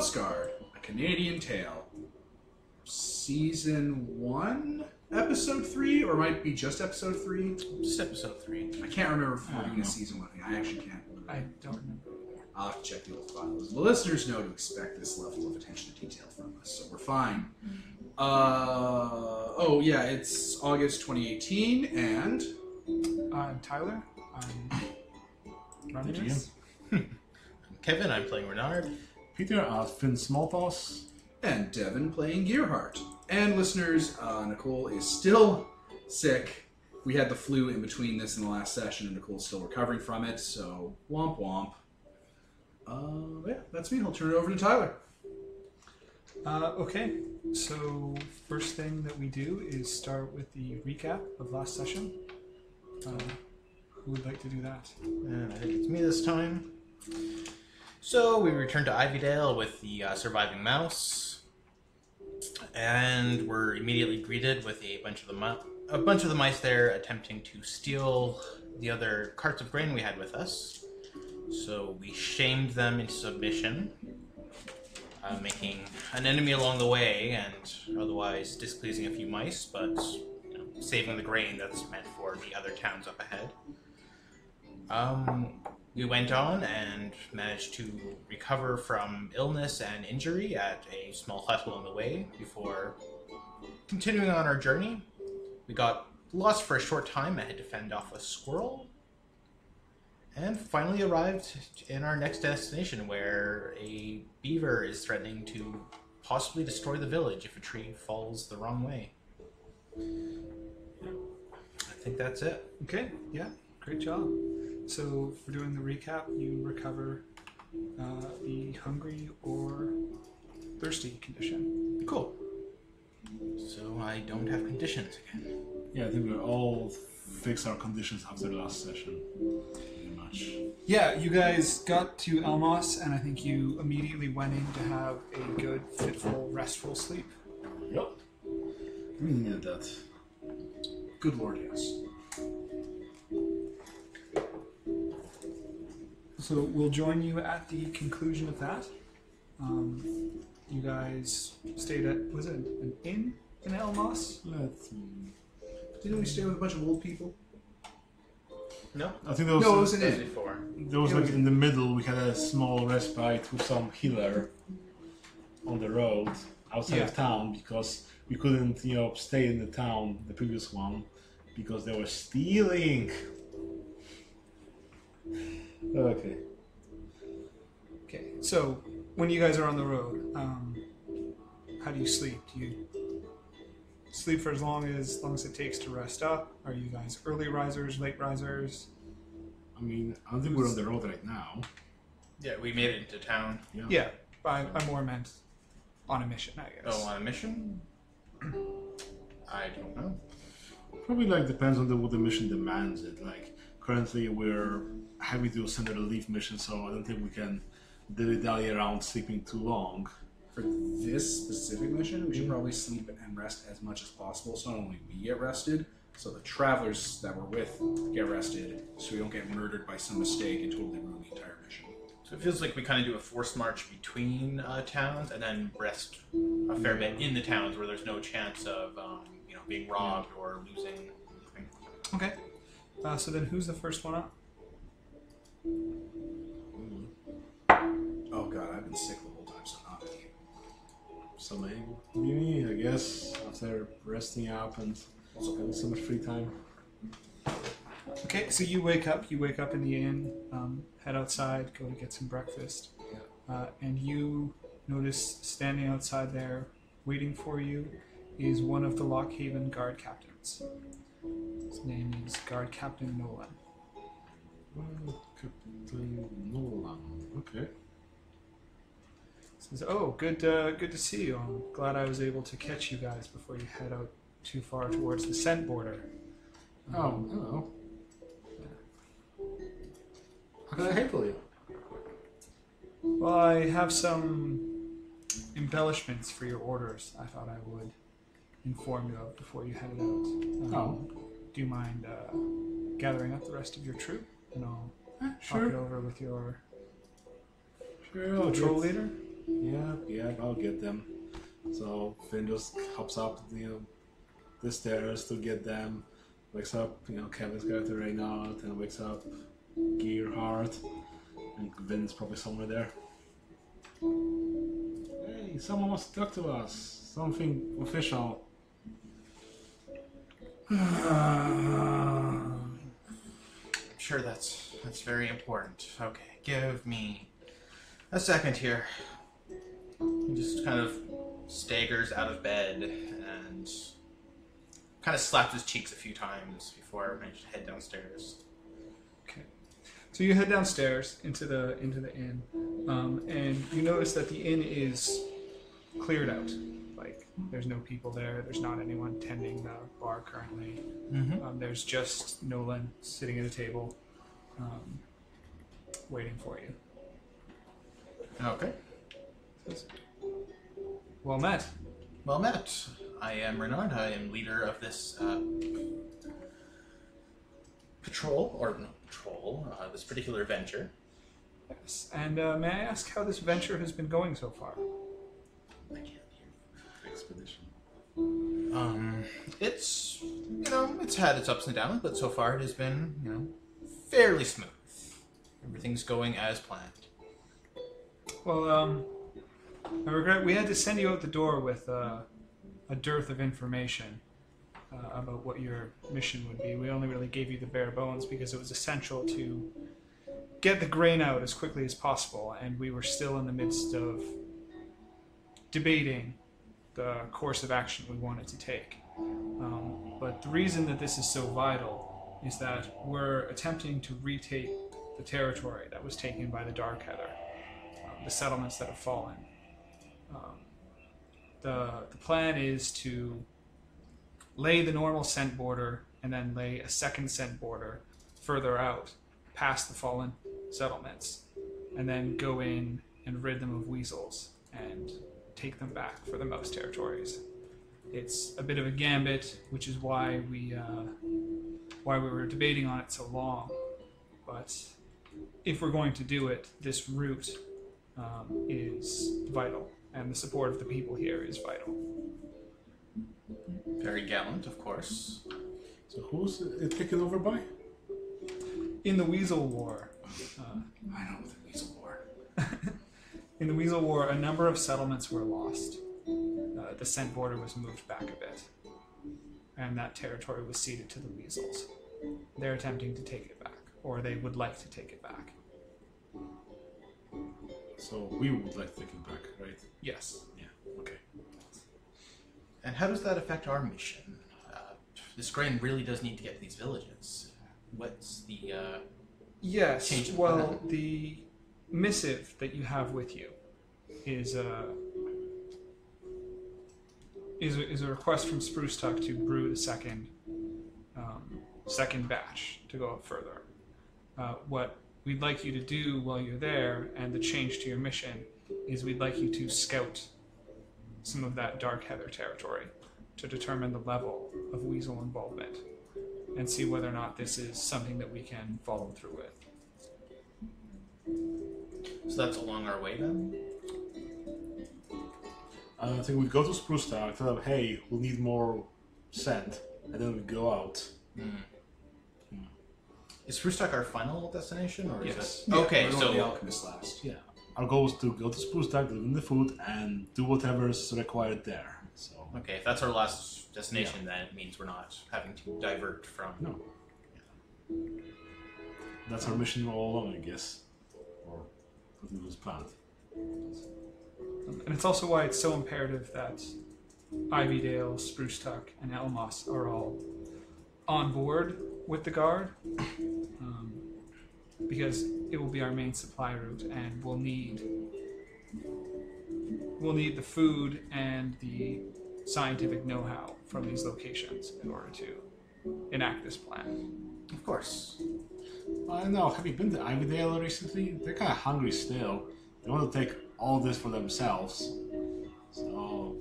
Mouseguard, a Canadian tale. Season 1, episode 3, or it might be just episode 3? Just episode 3. I can't remember if we're doing a season 1 thing. I actually can't. I don't remember. I'll have to check the old files. The listeners know to expect this level of attention to detail from us, so we're fine. Oh yeah, it's August 2018, and... I'm Tyler. I'm running this. I'm Kevin, I'm playing Renard. Peter, Finn Smallpaws. And Devin playing Gearheart. And listeners, Nicole is still sick. We had the flu in between this and the last session, and Nicole's still recovering from it, so womp womp. Yeah, that's me. I'll turn it over to Tyler. Okay, so first thing that we do is start with the recap of last session. Who would like to do that? And I think it's me this time. So we return to Ivydale with the surviving mouse, and we're immediately greeted with a bunch of the mice there attempting to steal the other carts of grain we had with us. So we shamed them into submission, making an enemy along the way, and otherwise displeasing a few mice, but saving the grain that's meant for the other towns up ahead. We went on and managed to recover from illness and injury at a small hut along the way before continuing on our journey. We got lost for a short time and had to fend off a squirrel, and finally arrived in our next destination, where a beaver is threatening to possibly destroy the village if a tree falls the wrong way. I think that's it. Okay, yeah, great job. So for doing the recap, you recover the hungry or thirsty condition. Cool. So I don't have conditions again. Yeah, I think we all fixed our conditions after the last session. Pretty much. Yeah, you guys got to Elmoss, and I think you immediately went in to have a good, fitful, restful sleep. Yep. We needed that. Good lord, yes. So we'll join you at the conclusion of that. You guys stayed at, was it an inn in Elmoss? Didn't we stay with a bunch of old people? No? I think there was, No, it was an That was inn. before. there was like in the middle, we had a small respite with some healer on the road outside of town, because we couldn't, stay in the town, the previous one, because they were stealing. Okay. Okay, so when you guys are on the road, how do you sleep? Do you sleep for as long as it takes to rest up? Are you guys early risers, late risers? I mean, I don't think we're on the road right now. Yeah, we made it into town. Yeah, I more meant on a mission, I guess. Oh, on a mission? I don't know. Probably depends on what the mission demands it. Currently we're having to send a relief mission, so I don't think we can dilly-dally around sleeping too long. For this specific mission, we should probably sleep and rest as much as possible, so not only we get rested, so the travelers that we're with get rested, so we don't get murdered by some mistake and totally ruin the entire mission. So it feels like we kind of do a forced march between towns, and then rest a fair bit in the towns where there's no chance of being robbed or losing anything. Okay. So then who's the first one up? Oh god, I've been sick the whole time, so not me. So maybe, I guess, after resting up and also having so much free time. Okay, so you wake up in the inn, head outside, go to get some breakfast, and you notice standing outside there, waiting for you, is one of the Lockhaven guard captains. His name is Guard Captain Nolan. Captain Nolan. Okay. Says, "Oh, good to see you. I'm glad I was able to catch you guys before you head out too far towards the scent border." Oh, hello. How can I help you? Well, I have some embellishments for your orders I thought I would inform you of before you headed out. Do you mind gathering up the rest of your troop? And I'll talk it over with your patrol leader? Yeah, I'll get them. So Finn just hops up, the stairs to get them. Wakes up, Kevin's character Reynard, and wakes up Gearhart, and Vin's probably somewhere there. Hey, someone wants to talk to us. Something official. I'm sure that's very important. Okay, give me a second here. He just kind of staggers out of bed and kind of slaps his cheeks a few times before managing to head downstairs. Okay. So you head downstairs into the inn, and you notice that the inn is cleared out. Like, there's no people there. There's not anyone tending the bar currently. Mm-hmm. There's just Nolan sitting at a table, waiting for you. Okay. Well met. Well met. I am Renard. I am leader of this this particular venture. Yes. And may I ask how this venture has been going so far? I can't hear. Expedition. It's it's had its ups and downs, but so far it has been fairly smooth. Everything's going as planned. Well, I regret we had to send you out the door with a dearth of information about what your mission would be. We only really gave you the bare bones because it was essential to get the grain out as quickly as possible, and we were still in the midst of debating the course of action we wanted to take. But the reason that this is so vital is that we're attempting to retake the territory that was taken by the Dark Heather, the settlements that have fallen. The plan is to lay the normal scent border and then lay a second scent border further out past the fallen settlements, and then go in and rid them of weasels and take them back for the mouse territories. It's a bit of a gambit, which is why we were debating on it so long. But if we're going to do it, this route is vital, and the support of the people here is vital. Very gallant, of course. So who's it taken over by? In the Weasel War, I know the Weasel War. in the Weasel War, a number of settlements were lost. The scent border was moved back a bit, and that territory was ceded to the Weasels. They're attempting to take it back, or they would like to take it back. So we would like to take it back, right? Yes. Yeah, okay. And how does that affect our mission? This grain really does need to get to these villages. What's the Yes. change of Well, plan? the missive that you have with you is a request from Spruce Tuck to brew the second batch to go up further. What we'd like you to do while you're there, and the change to your mission, is we'd like you to scout some of that Dark Heather territory to determine the level of weasel involvement and see whether or not this is something that we can follow through with. So that's along our way then? I think we go to Spruce Town, tell them, hey, we'll need more scent, and then we go out. Is Spruce Tuck our final destination, or Yes. is Yeah, it? Okay, we're going to the so Alchemist last. Yeah. Our goal is to go to Spruce Town, deliver the food, and do whatever's required there. So okay, if that's our last destination, then it means we're not having to divert from. no. That's our mission all along, I guess. Or what it was planned. And it's also why it's so imperative that Ivydale, Spruce Tuck, and Elmoss are all on board with the Guard, because it will be our main supply route, and we'll need the food and the scientific know-how from these locations in order to enact this plan. Of course. I don't know, have you been to Ivydale recently? They're kind of hungry still. They want to take all this for themselves. So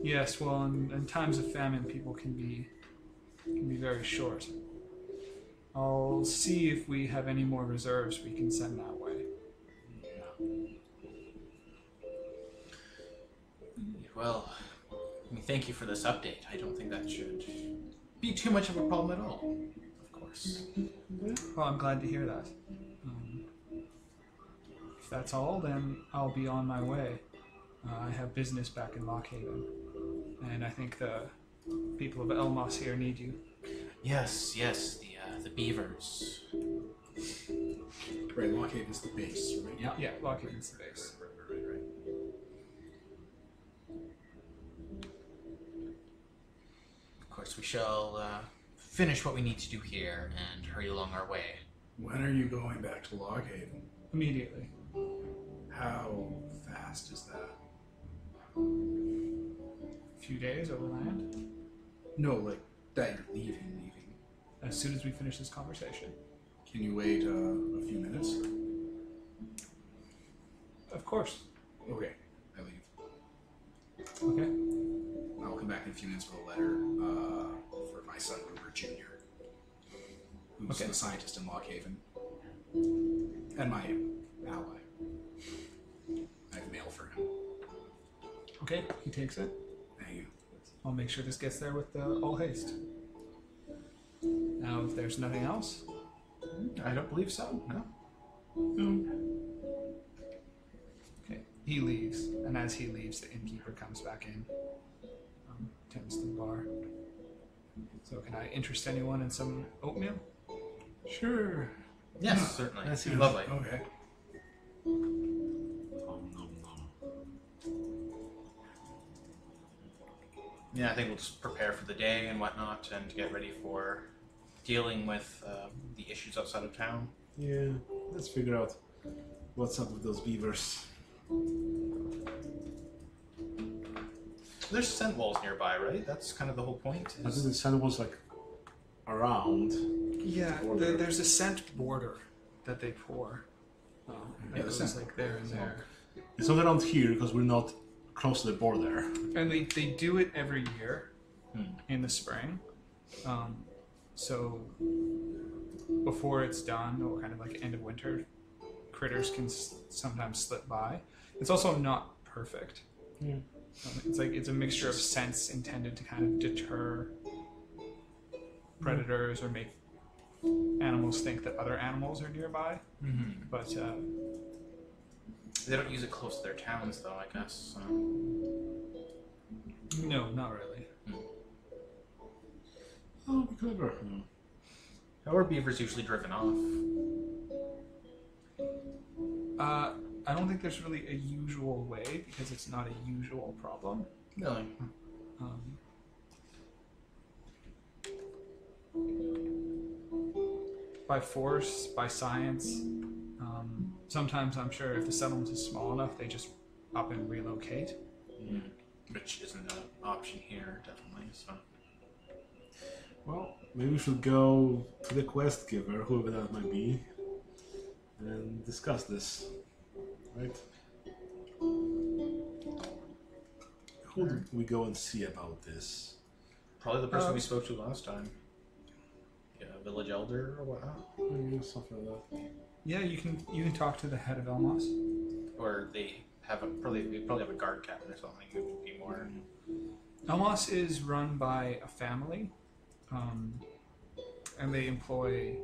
Yes, well, in times of famine, people can be very short. I'll see if we have any more reserves we can send that way. yeah. Well, I mean, thank you for this update. I don't think that should be too much of a problem at all. Of course. Well, I'm glad to hear that. If that's all, then I'll be on my way. I have business back in Lockhaven, and I think the people of Elmoss here need you. Yes, the beavers. Right, Lockhaven's the base, right? Yeah, Lockhaven's the base. Right. Of course, we shall finish what we need to do here and hurry along our way. When are you going back to Lockhaven? Immediately. How fast is that? A few days overland. No, like that you're leaving. As soon as we finish this conversation. Can you wait a few minutes? Of course. Okay, I leave. Okay. I'll come back in a few minutes with a letter for my son, Ruber Jr., who's the scientist in Lockhaven, and my ally. I have mail for him. Okay, he takes it. Thank you. I'll make sure this gets there with all haste. Now, if there's nothing else, I don't believe so, no. okay, he leaves, and as he leaves, the innkeeper comes back in, tends to the bar. So, can I interest anyone in some oatmeal? Sure. Yes, certainly. That's Lovely. Okay. Yeah, I think we'll just prepare for the day and whatnot and get ready for dealing with the issues outside of town. Yeah, let's figure out what's up with those beavers. There's scent walls nearby, right? That's kind of the whole point. I think the sun was like around. Yeah, Border. there's a scent border that they pour. That goes scent like there and there. It's not around here because we're not close to the border. And they do it every year in the spring. So before it's done, or kind of like end of winter, critters can sometimes slip by. It's also not perfect. Yeah. It's a mixture of scents intended to kind of deter predators or make animals think that other animals are nearby. Mm-hmm. But They don't use it close to their towns, though, I guess. no, not really. Oh, be clever. How are beavers usually driven off? I don't think there's really a usual way because it's not a usual problem. Really? By force, by science. Sometimes I'm sure if the settlement is small enough, they just up and relocate. Which isn't an option here, definitely. So. Well, maybe we should go to the quest giver, whoever that might be, and discuss this. Right? Who did we go and see about this? Probably the person we spoke to last time. Yeah, village elder or whatnot. Yeah, something like that. Yeah, you can talk to the head of Elmoss. Or they probably have a guard captain or something who would be more. Elmoss is run by a family, and they employ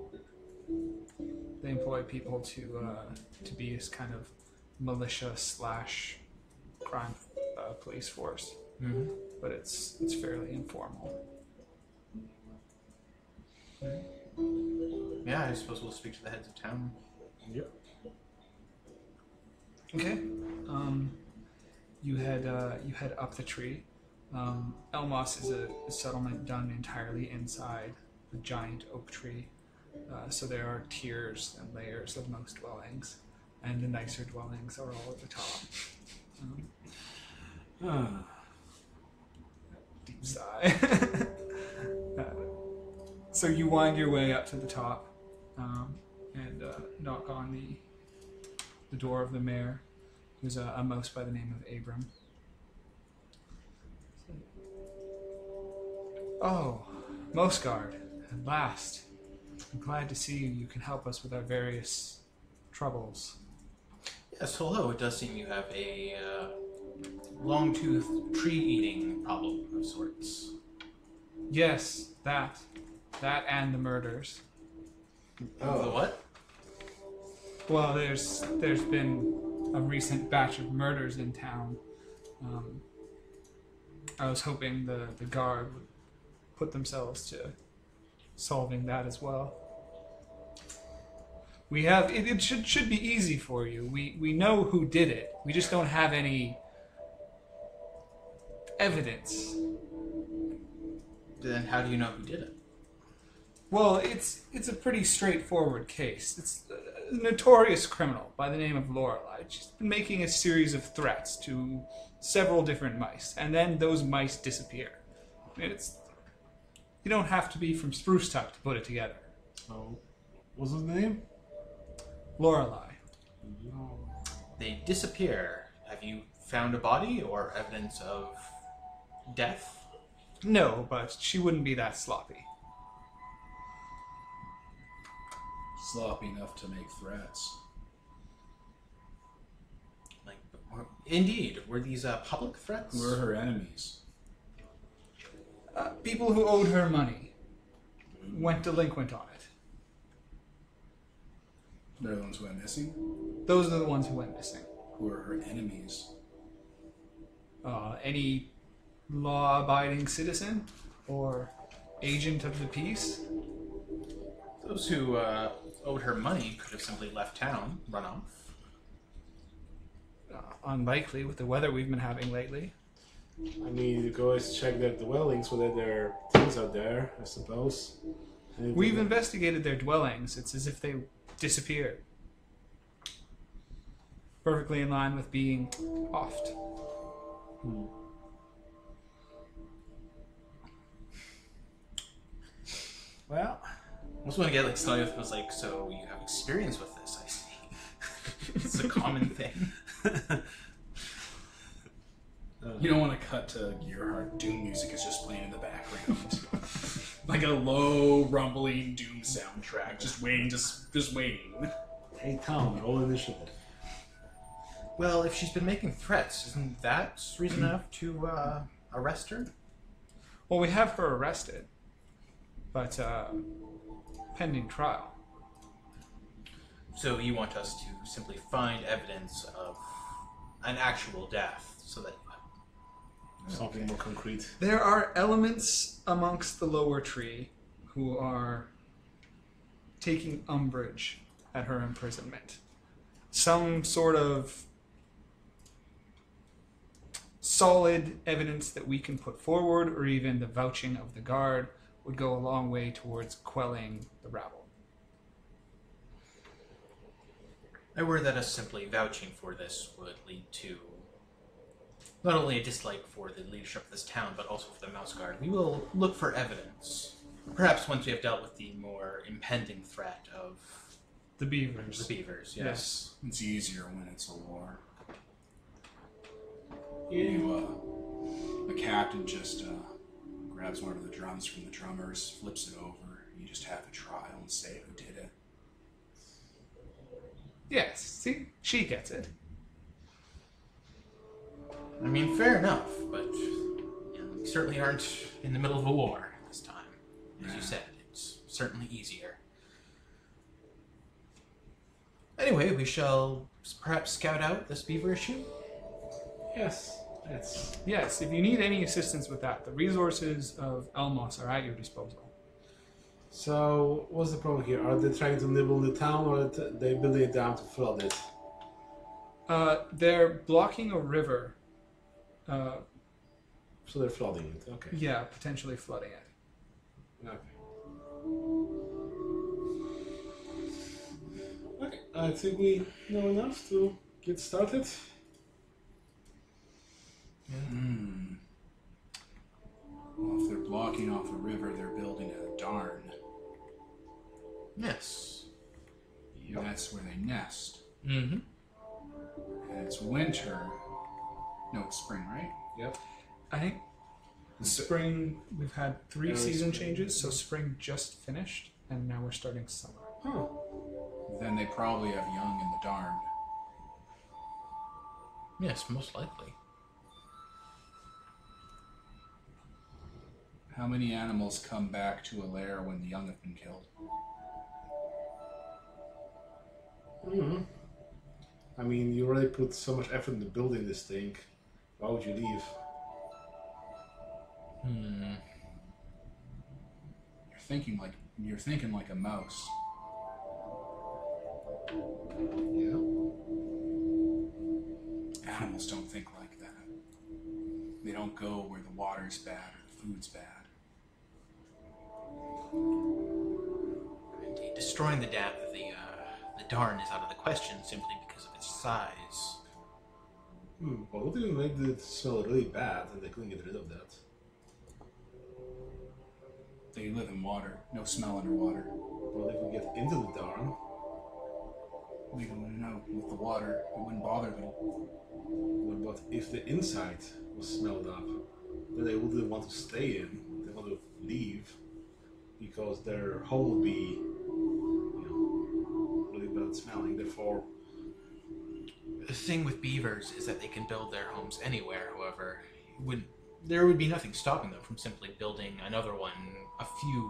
people to be this kind of militia / crime police force. Mm-hmm. But it's fairly informal. Yeah, I suppose we'll speak to the heads of town. Yep. Okay. You head up the tree. Elmoss is a settlement done entirely inside a giant oak tree. So there are tiers and layers of most dwellings, and the nicer dwellings are all at the top. Deep sigh. So you wind your way up to the top and knock on the door of the mayor, who's a mouse by the name of Abram. Oh, Mouseguard, at last. I'm glad to see you. You can help us with our various troubles. Yes, hello. It does seem you have a long-toothed tree-eating problem of sorts. Yes, that and the murders. The what? Well, there's been a recent batch of murders in town. I was hoping the guard would put themselves to solving that as well. We have it should be easy for you. We know who did it. We just don't have any evidence. Then how do you know who did it? Well, it's a pretty straightforward case. It's a notorious criminal by the name of Lorelei. She's been making a series of threats to several different mice, and then those mice disappear. You don't have to be from Spruce Tuck to put it together. Oh, what's his name? Lorelei. They disappear. Have you found a body or evidence of death? No, but she wouldn't be that sloppy. Sloppy enough to make threats. Indeed. Were these public threats? Who are her enemies? People who owed her money went delinquent on it. They're the ones who went missing? Those are the ones who went missing. Who are her enemies? Any law-abiding citizen or agent of the peace. Those who owed her money could have simply left town, run off. Unlikely with the weather we've been having lately. I mean, you can always check the dwellings, whether there are things out there, I suppose. Anything We've that- investigated their dwellings. It's as if they disappeared. Perfectly in line with being offed. Well, I was going to get started with was so you have experience with this, I see. It's a common thing. You don't want to cut to Gearhart. Doom music is just playing in the background. Like a low, rumbling Doom soundtrack. Just waiting, just waiting. Hey, town, roll initiative. Well, if she's been making threats, isn't that reason enough to arrest her? Well, we have her arrested, but pending trial. So you want us to simply find evidence of an actual death, so that Something more concrete. There are elements amongst the lower tree who are taking umbrage at her imprisonment. Some sort of solid evidence that we can put forward, or even the vouching of the guard, would go a long way towards quelling the rabble. I worry that us simply vouching for this would lead to not only a dislike for the leadership of this town, but also for the Mouseguard. We will look for evidence. Perhaps once we have dealt with the more impending threat of The beavers. the beavers, yes. It's easier when it's a war. Yeah. The captain just grabs one of the drums from the drummers, flips it over. You just have a trial and say who did it. Yes, see? She gets it. I mean, fair enough, but we certainly aren't in the middle of a war this time. As you said, it's certainly easier. Anyway, we shall perhaps scout out this beaver issue. Yes, that's... Yes, if you need any assistance with that, the resources of Elmoss are at your disposal. So, what's the problem here? Are they trying to nibble the town, or are they building it down to flood it? They're blocking a river. So they're flooding it, okay. Yeah, potentially flooding it. Okay, I think we know enough to get started. Well, if they're blocking off a river, they're building a darn. Yes. And that's where they nest. Mm-hmm. And it's winter. No, it's spring, right? Yep. I think spring, we've had 3 Early season spring. changes, so spring just finished, and now we're starting summer. Huh. Then they probably have young in the darn. Yes, most likely. How many animals come back to a lair when the young have been killed? I mean, you already put so much effort into building this thing. Why would you leave? You're thinking like a mouse. Yeah. Animals don't think like that. They don't go where the water's bad or the food's bad. Indeed, destroying the darn is out of the question simply because of its size. Well, what if we made it smell really bad and they couldn't get rid of that? They live in water. No smell underwater. Well, if we get into the darn, We don't know. With the water, it wouldn't bother them. but if the inside was smelled up, then they wouldn't want to stay in. They want to leave because their home would be, really bad smelling. Therefore, The thing with beavers is that they can build their homes anywhere, however. There would be nothing stopping them from simply building another one a few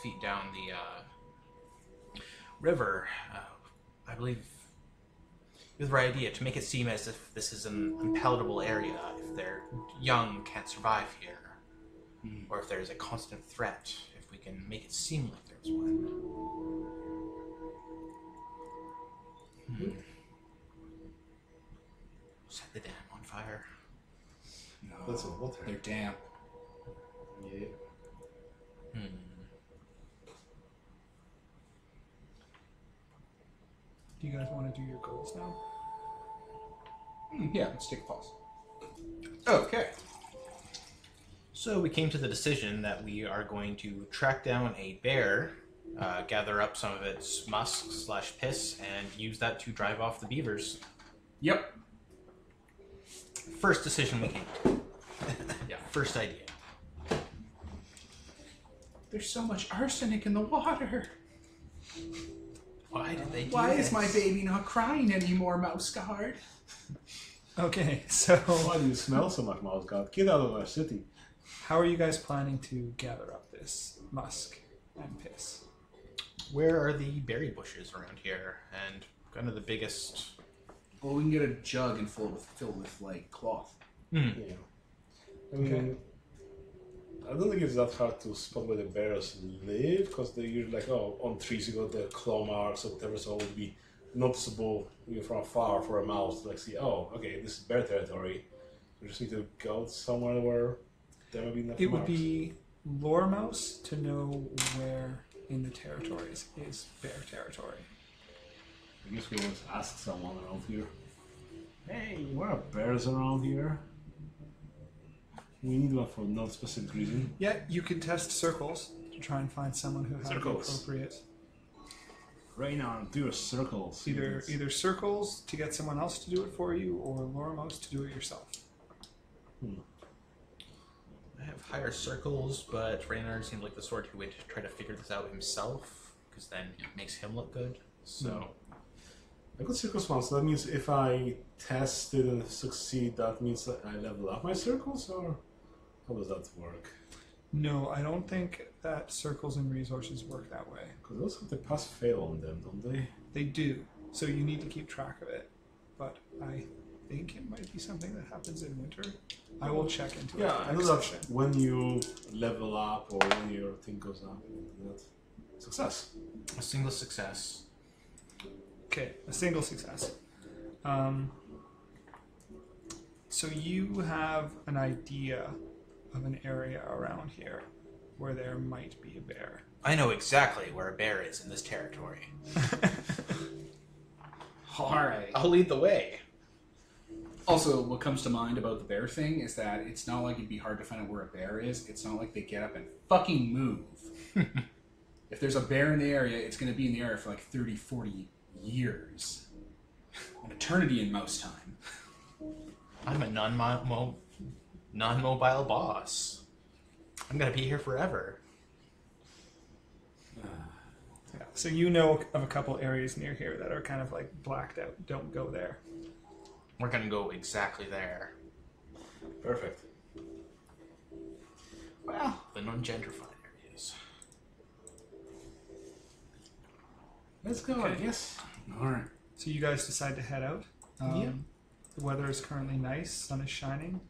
feet down the river. I believe with the right idea to make it seem as if this is an unpalatable area, if their young can't survive here, or if there's a constant threat, if we can make it seem like there's one. Set the dam on fire. No, that's a water. they're damp. Yeah. Do you guys want to do your goals now? Yeah, let's take a pause. Okay. So we came to the decision that we are going to track down a bear, gather up some of its musk/piss, and use that to drive off the beavers. Yep. First decision we came to. Yeah, first idea. There's so much arsenic in the water. Why did they do Why this? is my baby not crying anymore, Mouseguard? Okay, so Why do you smell so much, Mouseguard? Get out of our city. how are you guys planning to gather up this musk and piss? Where are the berry bushes around here? And kind of the biggest... Well, we can get a jug and fill with like cloth. Yeah. I mean, I don't think it's that hard to spot where the bears live, because they're usually like, on trees you got the claw marks or whatever, so it would be noticeable even from afar for a mouse to like see, okay, this is bear territory. We just need to go somewhere where there will be enough It would marks. be lore mouse to know where in the territories is bear territory. I guess we always ask someone around here, hey, where are bears around here? We need one for no specific reason. Yeah, you can test circles to try and find someone who has the Circles. appropriate. Raynon, do your circles. Either circles to get someone else to do it for you, or lore mouse to do it yourself. I have higher circles, but Reynard seemed like the sort who would try to figure this out himself, because then it makes him look good. So... I got circles once, so that means if I test it and succeed, that means that I level up my circles, or how does that work? No, I don't think that circles and resources work that way. Because those have the pass-fail on them, don't they? They do, so you need to keep track of it. But I think it might be something that happens in winter. I will check into it. Yeah, for I know next that session. when you level up or when your thing goes up, that success. a single success. Okay, a single success. So you have an idea of an area around here where there might be a bear. I know exactly where a bear is in this territory. Alright. I'll lead the way. Also, what comes to mind about the bear thing is that it's not like it'd be hard to find out where a bear is. It's not like they get up and fucking move. If there's a bear in the area, it's going to be in the area for like 30, 40 years. An eternity in mouse time. I'm a non-mobile boss. I'm gonna be here forever. Yeah, so you know of a couple areas near here that are kind of like blacked out. Don't go there. We're gonna go exactly there. Perfect. Well, the and ungentrified areas. Let's go, I guess. All right. So you guys decide to head out. Yeah. The weather is currently nice. Sun is shining.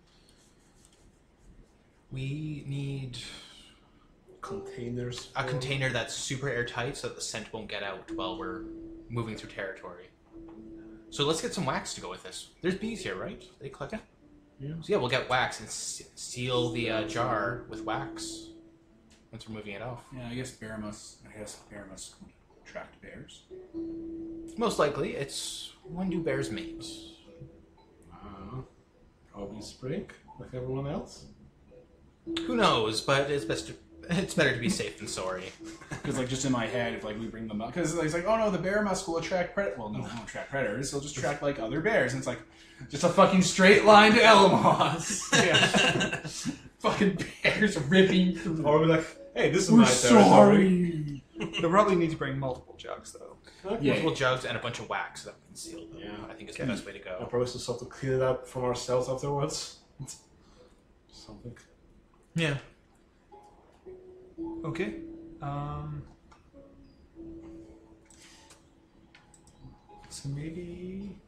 We need Containers. a container that's super airtight so that the scent won't get out while we're moving through territory. So let's get some wax to go with this. There's bees here, right? They collect it? Yeah. So yeah, we'll get wax and seal the jar with wax once we're moving it off. Yeah, I guess bear must attract bears. Most likely, it's when do bears mate? Probably spring, like everyone else. Who knows? But it's better to be safe than sorry. Because like just in my head, if like we bring them up, because it's like, oh no, the bear musk will attract well, no, it won't attract predators. He'll just attract like other bears, and it's like just a fucking straight line to Elmoss. Yeah. Fucking bears ripping through. Or we're like, hey, this is We're my territory. sorry. They'll probably need to bring multiple jugs, though. Yeah. Multiple jugs and a bunch of wax so that we can seal them. Yeah. I think is the best way to I'll go. probably just have to clean it up from ourselves afterwards. Something. Yeah. Okay. So maybe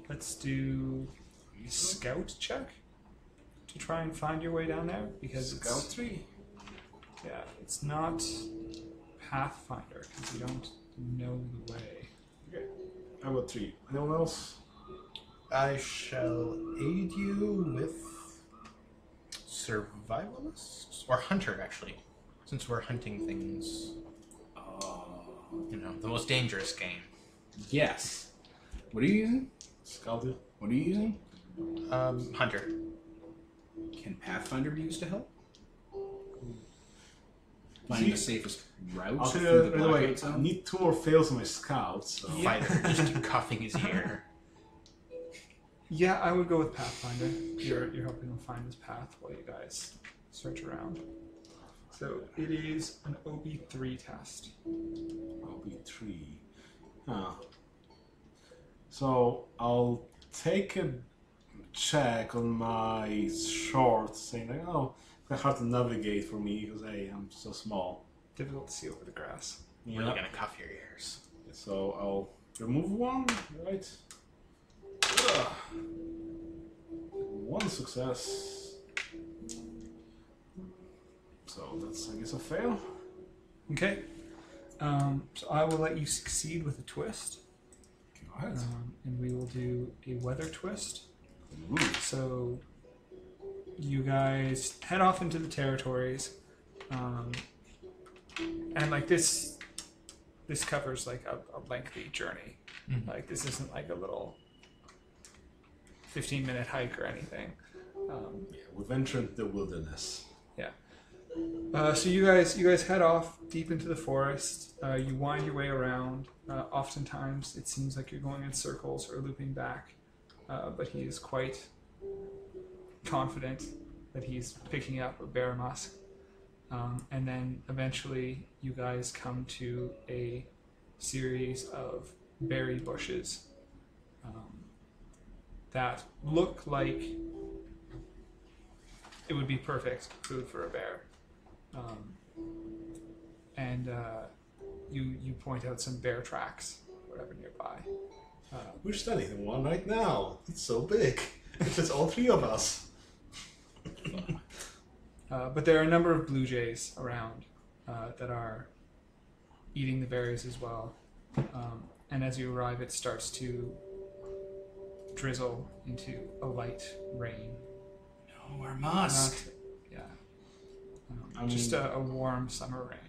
let's do a scout check to try and find your way down there, because Scout it's, 3. yeah, it's not Pathfinder because you don't know the way. Okay. I got 3. Anyone else? I shall aid you with survivalist or hunter, actually, since we're hunting things. You know, the most dangerous game. Yes. What are you using? Scouted. What are you using? Hunter. Can Pathfinder be used to help? Finding the safest route I'll tell through you the right away, blackout I zone? need 2 more fails on my scouts. So. Fighter just cuffing his ear. Yeah, I would go with Pathfinder. You're helping them find this path while you guys search around. So it is an OB3 test. I'll be 3. Huh. So I'll take a check on my shorts, saying like, oh, it's hard to navigate for me because hey, I'm so small. Difficult to see over the grass. Really Yeah. gonna cuff your ears. So I'll remove 1, right? Ugh. 1 success. So that's, I guess, a fail. Okay. So I will let you succeed with a twist. Go ahead. And we will do a weather twist. Ooh. So you guys head off into the territories, and like this covers like a lengthy journey. Mhm. Like this isn't like a little 15-minute hike or anything. Yeah, we've entered the wilderness. So you guys head off deep into the forest. You wind your way around. Oftentimes it seems like you're going in circles or looping back, but he is quite confident that he's picking up a bear musk. And then eventually you guys come to a series of berry bushes that look like it would be perfect food for a bear. You point out some bear tracks, whatever nearby. We're standing in one right now. It's so big. It's just all 3 of us. But there are a number of blue jays around that are eating the berries as well. And as you arrive, it starts to drizzle into a light rain. No more musk. Just a warm summer rain.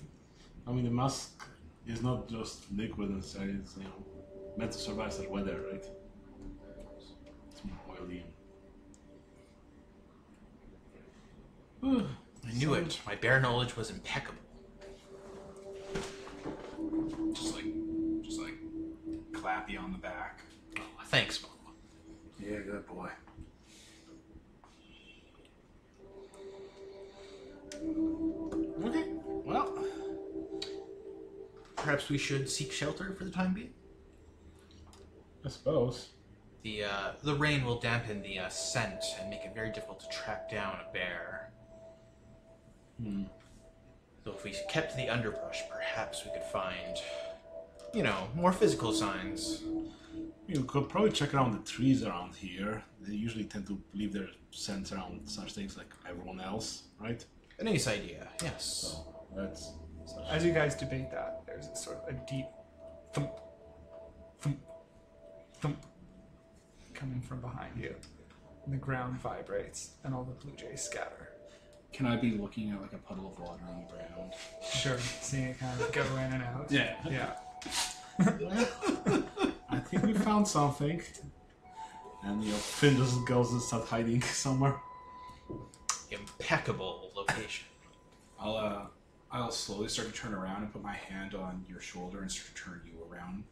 I mean, the musk is not just liquid inside, it's meant to survive such weather, right? It's more oily. I knew it. My bear knowledge was impeccable. Just like clap you on the back. Oh, thanks, Mom. Yeah, good boy. Okay. Well, perhaps we should seek shelter for the time being. I suppose. The rain will dampen the scent and make it very difficult to track down a bear. So if we kept the underbrush, perhaps we could find, more physical signs. You could probably check around the trees around here. They usually tend to leave their scents around such things like everyone else, right? A nice idea, yes. So let's. So as you guys debate that, there's a sort of a deep thump, thump, thump coming from behind you. And the ground vibrates, and all the blue jays scatter. Can I be looking at like a puddle of water on the ground? Sure, seeing it kind of go in and out. Yeah. Yeah. I think we found something. And Finn just goes and starts hiding somewhere. Impeccable location. I'll slowly start to turn around and put my hand on your shoulder and start to turn you around.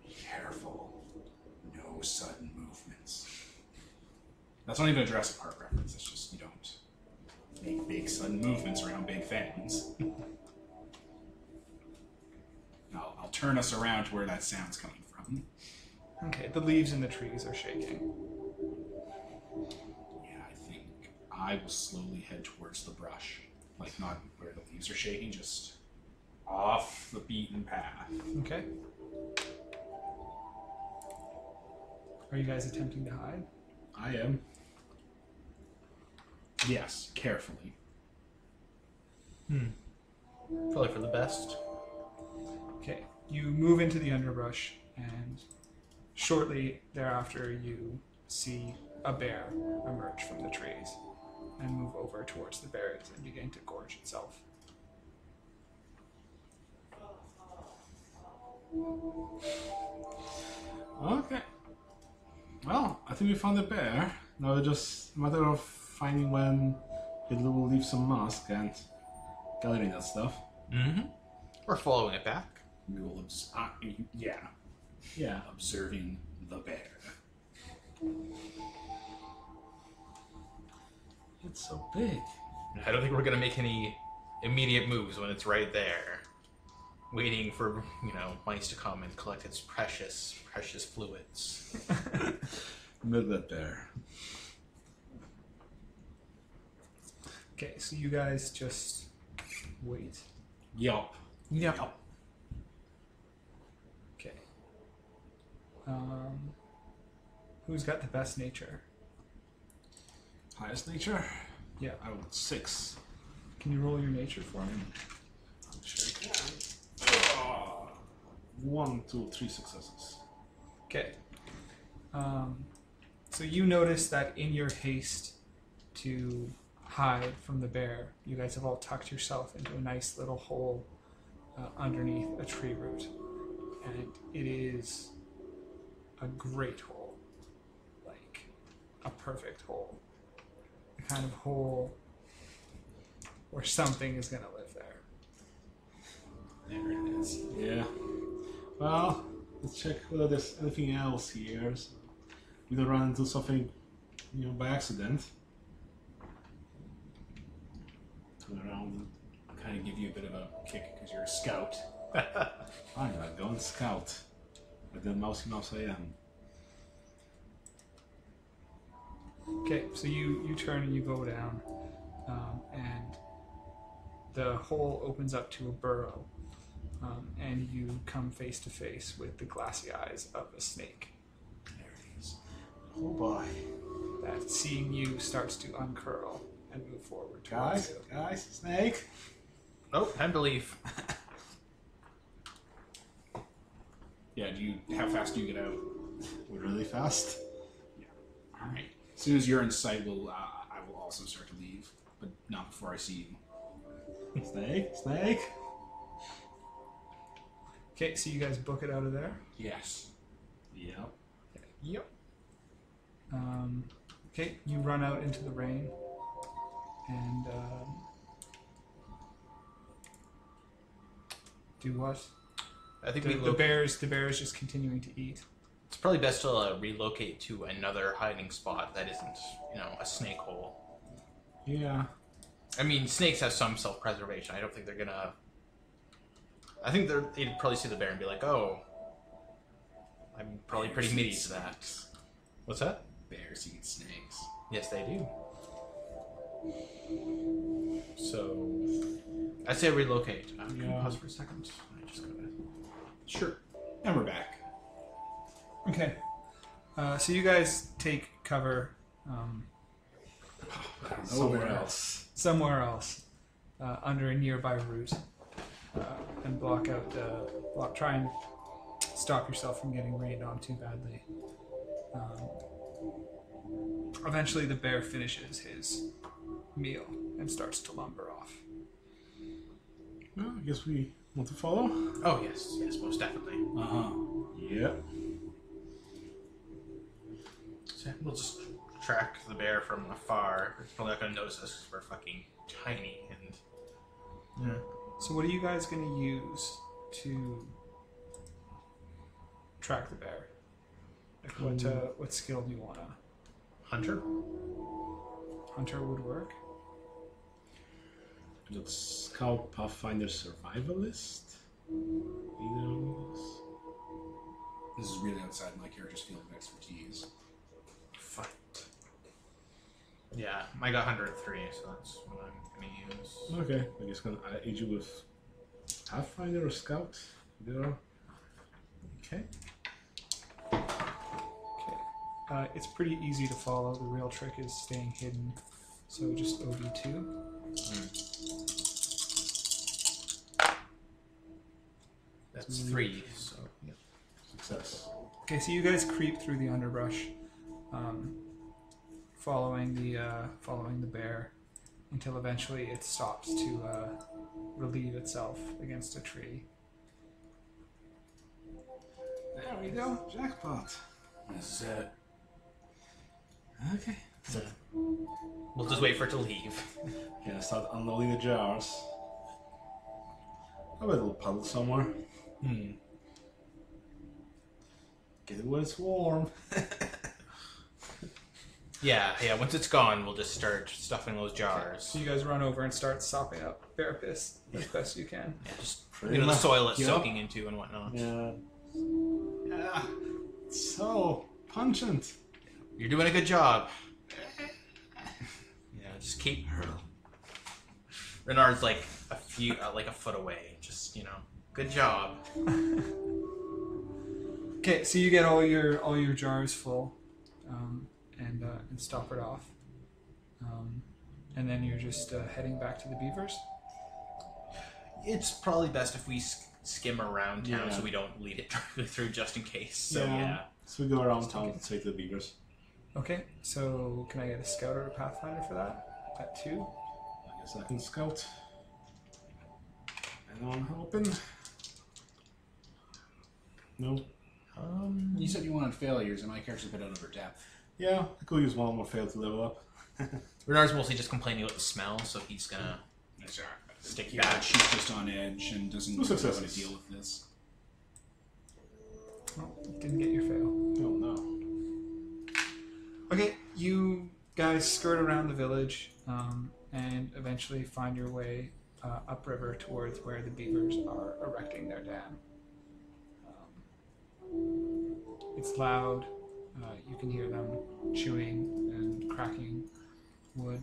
Be careful. No sudden movements. That's not even a Jurassic Park reference. It's just you don't make big sudden movements around big things. I'll turn us around to where that sound's coming from. Okay, the leaves in the trees are shaking. Yeah, I think I will slowly head towards the brush. Like, not where the leaves are shaking, just off the beaten path. Okay. Are you guys attempting to hide? I am. Yes, carefully. Probably for the best. Okay, you move into the underbrush, and shortly thereafter you see a bear emerge from the trees and move over towards the berries and begin to gorge itself. Okay. Well, I think we found the bear. Now it's just a matter of finding when it will leave some musk and gathering that stuff. Mm-hmm. Or following it back. We will, Yeah. observing the bear. It's so big. I don't think we're going to make any immediate moves when it's right there. Waiting for, mice to come and collect its precious, precious fluids. Look at that bear. Okay, so you guys just wait. Yup. Yep. Okay. Who's got the best nature? Highest nature? Yeah. I would 6. Can you roll your nature for me? I'm sure I can. 1, 2, 3 successes. Okay. So you notice that in your haste to hide from the bear, you guys have all tucked yourself into a nice little hole underneath a tree root. And it is a great hole. Like, a perfect hole. The kind of hole where something is going to live there. There it is. Yeah. Well, let's check whether there's anything else here. So we don't run into something, by accident. Turn around and Kind of give you a bit of a kick because you're a scout. I'm not going scout. But then mousy mouse I am. Okay, so you turn and you go down, and the hole opens up to a burrow, and you come face to face with the glassy eyes of a snake. There it is. Oh boy. That, seeing you, starts to uncurl and move forward towards Guys, snake. Oh, time to leave. Yeah, how fast do you get out? We're really fast. Alright. As soon as you're in sight, I will also start to leave. But not before I see you. Snake. Okay, so you guys book it out of there. Yes. Yep. Yep. Okay, you run out into the rain, and do what? I think The bear's just continuing to eat. it's probably best to relocate to another hiding spot that isn't, a snake hole. Yeah. I mean, snakes have some self-preservation. I don't think they're gonna... I think they'd probably see the bear and be like, oh, I'm probably pretty Bears meaty eat to that. snakes. What's that? Bears eat snakes. Yes, they do. So, I say relocate. Can you Yeah. pause for a second? I just gotta... Sure. And we're back. Okay. So you guys take cover Somewhere else. somewhere else under a nearby root and try and stop yourself from getting rained on too badly. Eventually the bear finishes his meal and starts to lumber off. Well, I guess we want to follow. Oh, yes, most definitely. Uh-huh. Yeah. So we'll just track the bear from afar. It's probably not going to notice us because we're fucking tiny and... Yeah. So what are you guys going to use to track the bear? Like what skill do you want to... Hunter? Hunter would work? Let's scout Pathfinder Survivalist. Either of those. This is really outside my character's field of expertise. Fight. Yeah, I got Hunter at 3, so that's what I'm going to use. Okay, I guess can I aid you with Pathfinder or Scout? Either. Okay. Okay. It's pretty easy to follow. The real trick is staying hidden. So just OD2. That's 3, so... Yeah. Success. Okay, so you guys creep through the underbrush, following the bear until eventually it stops to relieve itself against a tree. There we go. Jackpot. This is it. Okay. So, We'll just wait for it to leave. yeah, start unloading the jars. Have a little puddle somewhere. Get it when it's warm. Yeah, once it's gone, we'll just start stuffing those jars. So you guys run over and start sopping up bear piss as best you can. Yeah, just, Pretty the much. soil it's Yep. soaking into and whatnot. Yeah. Yeah. It's so pungent. You're doing a good job. Yeah, just keep... Renard's like a foot away. Just, good job. Okay, so you get all your jars full, and stop it off, and then you're just heading back to the beavers. It's probably best if we skim around town Yeah. so we don't lead it directly through just in case. So yeah. So we go around town and say to the beavers. Okay, so can I get a scout or a pathfinder for that? At 2. I guess I can scout. Anyone helping? No. You said you wanted failures, and my character's a bit out of her depth. Yeah, I could use one more fail to level up. Renard's mostly just complaining about the smell, so he's gonna stick back. She's just on edge and doesn't No know how to successes. deal with this. Well, didn't get your fail. Oh no. Okay, you guys skirt around the village, and eventually find your way upriver towards where the beavers are erecting their dam. It's loud. You can hear them chewing and cracking wood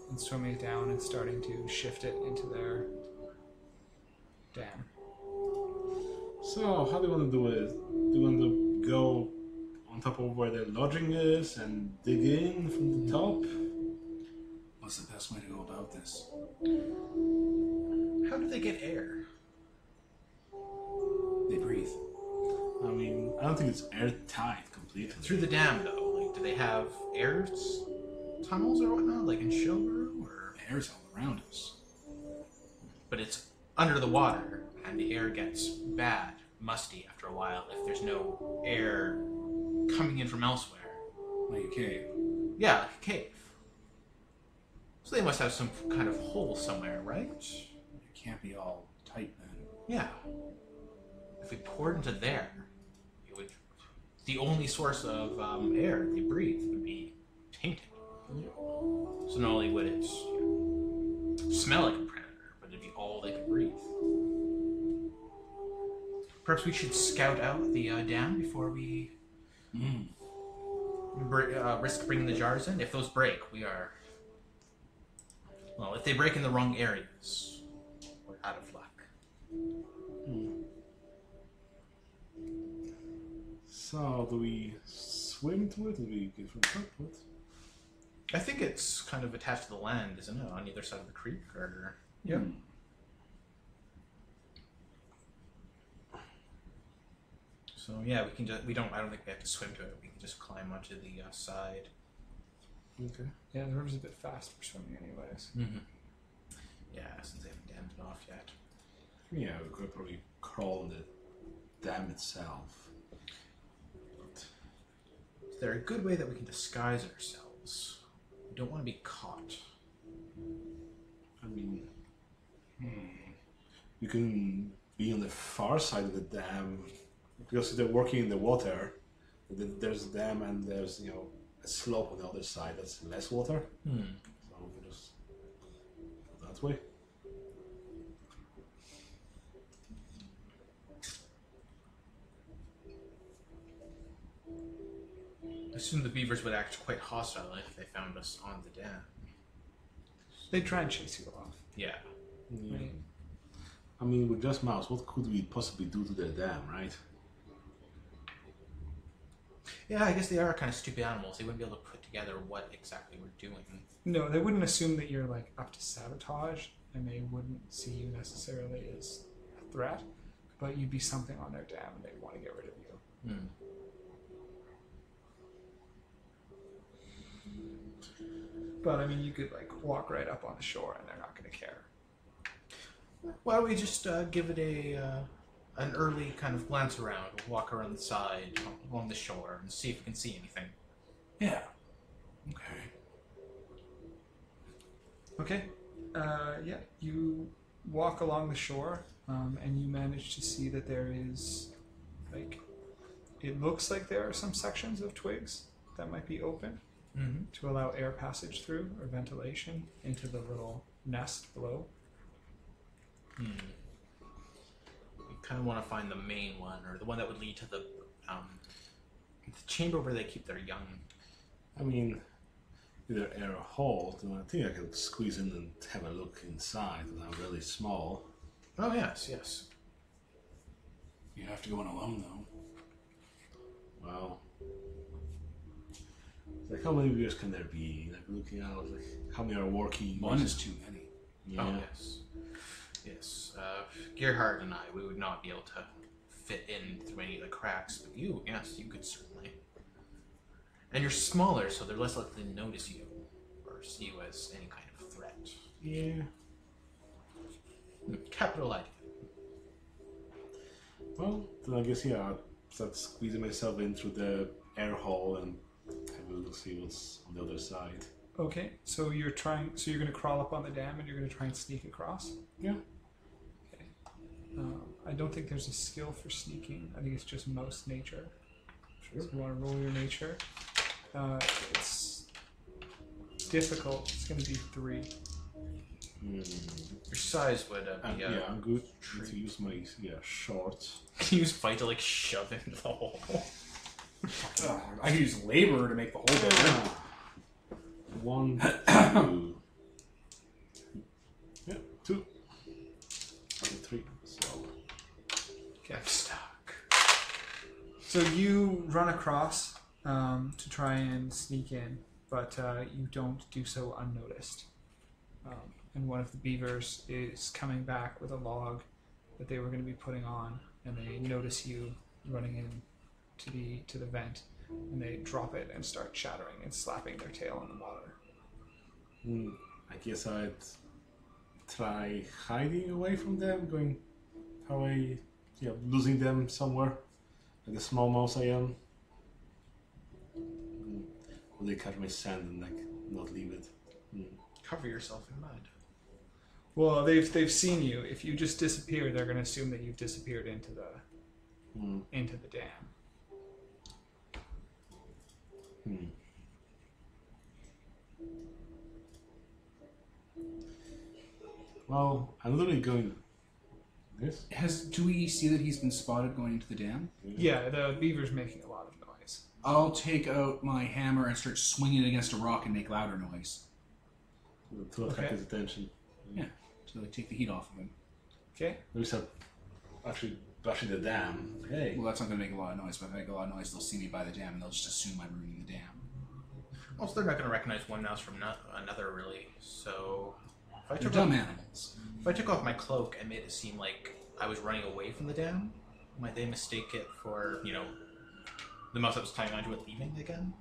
and swimming it down and starting to shift it into their dam. So, how do you want to do it? Do you want to go on top of where the lodging is and dig in from the top? What's the best way to go about this? How do they get air? They breathe. I mean, I don't think it's airtight completely. Through the dam, though. Like, do they have air tunnels or whatnot, like in Shilburu? Or... The air's all around us. But it's under the water, and the air gets bad, musty after a while if there's no air coming in from elsewhere. Like a cave. Yeah, like a cave. So they must have some kind of hole somewhere, right? It can't be all tight then. Yeah. If we poured into there, it would. The only source of air they breathe would be tainted. So not only would it smell like a predator, but it'd be all they could breathe. Perhaps we should scout out the dam before we risk bringing the jars in. If those break, we are. Well, if they break in the wrong areas, we're out of luck. So, do we swim to it? Do we get from top? What? I think it's kind of attached to the land, isn't it? On either side of the creek, or Yeah. so yeah, we can just. I don't think we have to swim to it. We can just climb onto the side. Okay. Yeah, the river's a bit fast for swimming anyways. Mm-hmm. Yeah, since they haven't dammed it off yet. Yeah, we could probably crawl on the dam itself. But Is there a good way that we can disguise ourselves? We don't want to be caught. I mean, you can be on the far side of the dam because they're working in the water. There's a dam and there's a slope on the other side that's less water. So we just go that way. I assume the beavers would act quite hostile if they found us on the dam. They try and chase you off. Yeah. Yeah. Right? I mean, with just mouse, what could we possibly do to the dam, right? Yeah, I guess they are kind of stupid animals. They wouldn't be able to put together what exactly we're doing. No, they wouldn't assume that you're like up to sabotage, and they wouldn't see you necessarily as a threat. But you'd be something on their dam, and they'd want to get rid of you. Hmm. But I mean, you could like walk right up on the shore, and they're not going to care. Why don't we just give it an early kind of glance around? We'll walk around the side, along the shore, and see if we can see anything. Yeah. Okay. Okay. Yeah, you walk along the shore, and you manage to see that there is, like, it looks like there are some sections of twigs that might be open to allow air passage through or ventilation into the little nest below. We kind of want to find the main one, or the one that would lead to the chamber where they keep their young. I mean, either air or hole, then I think I could squeeze in and have a look inside without really small. Oh, yes, yes. You have to go in alone, though. Well, like how many viewers can there be? Like looking out, like how many are working? One is too many. Yeah. Oh, yes. Yes. Gerhard and I, we would not be able to fit in through any of the cracks, but you, yes, you could certainly. And you're smaller, so they're less likely to notice you or see you as any kind of threat. Yeah. Capital idea. Well, then I guess I'll start squeezing myself in through the air hole and have a look, see what's on the other side. Okay, so you're going to crawl up on the dam and you're going to try and sneak across? Yeah. Okay. I don't think there's a skill for sneaking. I think it's just mouse nature. Sure. So you want to roll your nature. It's difficult. It's going to be 3. Your size would be Yeah, I'm good to use my shorts. Can you use fight to like shove it into the hole? I could use labor to make the hole bigger. 1, 2. Yeah, 2. And 3. So. Get stuck. So you run across to try and sneak in, but you don't do so unnoticed. And one of the beavers is coming back with a log that they were going to be putting on, and they notice you running in to the vent, and they drop it and start chattering and slapping their tail in the water. I guess I'd try hiding away from them, going away, losing them somewhere, like a small mouse I am. Will they catch my scent and not leave it? Cover yourself in mud. Well, they've seen you. If you just disappear, they're going to assume that you've disappeared into the dam. Well, I'm literally going this. Do we see that he's been spotted going into the dam? Yeah, the beaver's making a lot of noise. I'll take out my hammer and start swinging it against a rock and make louder noise. to attract Okay. his attention. Yeah, to like take the heat off of him. Okay. We start actually bashing the dam. Hey. Well, that's not going to make a lot of noise, but if I make a lot of noise, they'll see me by the dam and they'll just assume I'm ruining the dam. Also, they're not going to recognize one mouse from another, really. So, if I They're took dumb off, animals. if I took off my cloak and made it seem like I was running away from the dam, might they mistake it for, you know, the mouse that was tying onto it leaving again?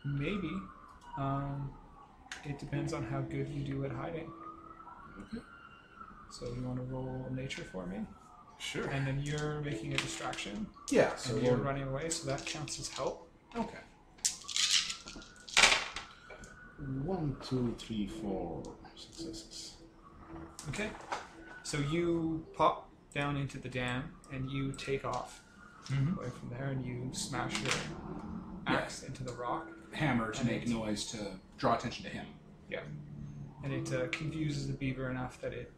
Maybe. It depends on how good you do at hiding. Okay. So you want to roll nature for me? Sure. And then you're making a distraction. Yeah, so And you're running away, so that counts as help. Okay. 1, 2, 3, 4 successes. Okay. So you pop down into the dam and you take off away from there and you smash your axe into the rock. Hammer to And make it's- noise to draw attention to him. Yeah. And it confuses the beaver enough that it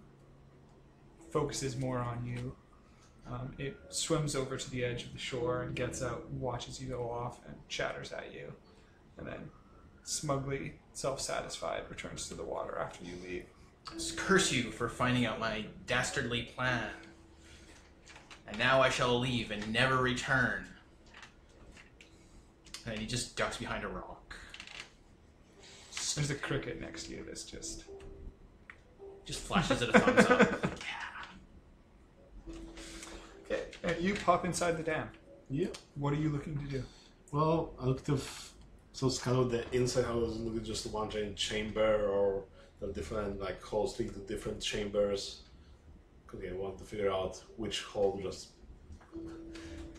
focuses more on you. It swims over to the edge of the shore and gets out, watches you go off, and chatters at you. And then, smugly, self-satisfied, returns to the water after you leave. Curse you for finding out my dastardly plan. And now I shall leave and never return. And he just ducks behind a rock. There's a cricket next to you that's just... Just flashes it a thumbs up. Okay, and you pop inside the dam. Yep. What are you looking to do? Well, I looked at so it's kind of the inside. I was looking at just one giant chamber, or the different like holes leading to different chambers. Because I wanted to figure out which hole to just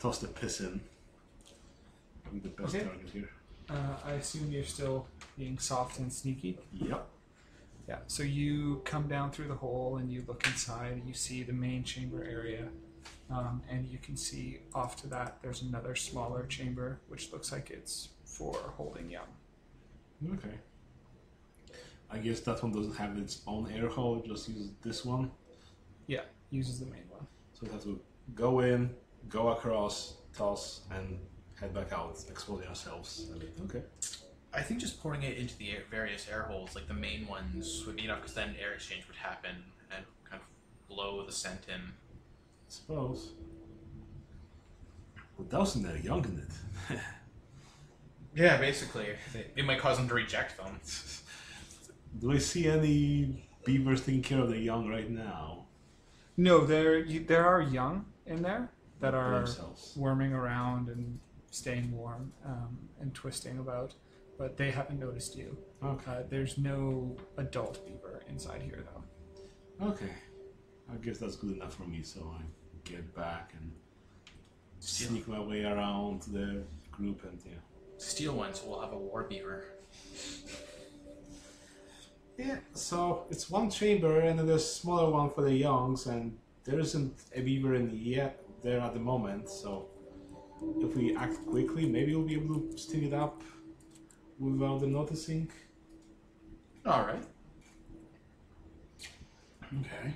toss the piss in. Be the best Okay. target here. I assume you're still being soft and sneaky. Yep. Yeah, so you come down through the hole and you look inside. You see the main chamber area, and you can see off to that there's another smaller chamber, which looks like it's for holding young. Okay. I guess that one doesn't have its own air hole. It just uses this one. Yeah, uses the main one. So we have to go in, go across, toss, and head back out, exploding ourselves. Okay. I think just pouring it into the various air holes, like the main ones, would be enough, because then air exchange would happen and kind of blow the scent in. I suppose. But dousing their young in it. Yeah, basically. It might cause them to reject them. Do I see any beavers taking care of their young right now? No, there are young in there that are Themselves. worming around and staying warm and twisting about, but they haven't noticed you. Okay. There's no adult beaver inside here, though. Okay. I guess that's good enough for me, so I get back and sneak my way around to the group and yeah. Steal one, so we'll have a war beaver. Yeah, so it's one chamber and then there's a smaller one for the youngs, and there isn't a beaver in yet there at the moment, so if we act quickly, maybe we'll be able to steal it up without them noticing. Alright. Okay.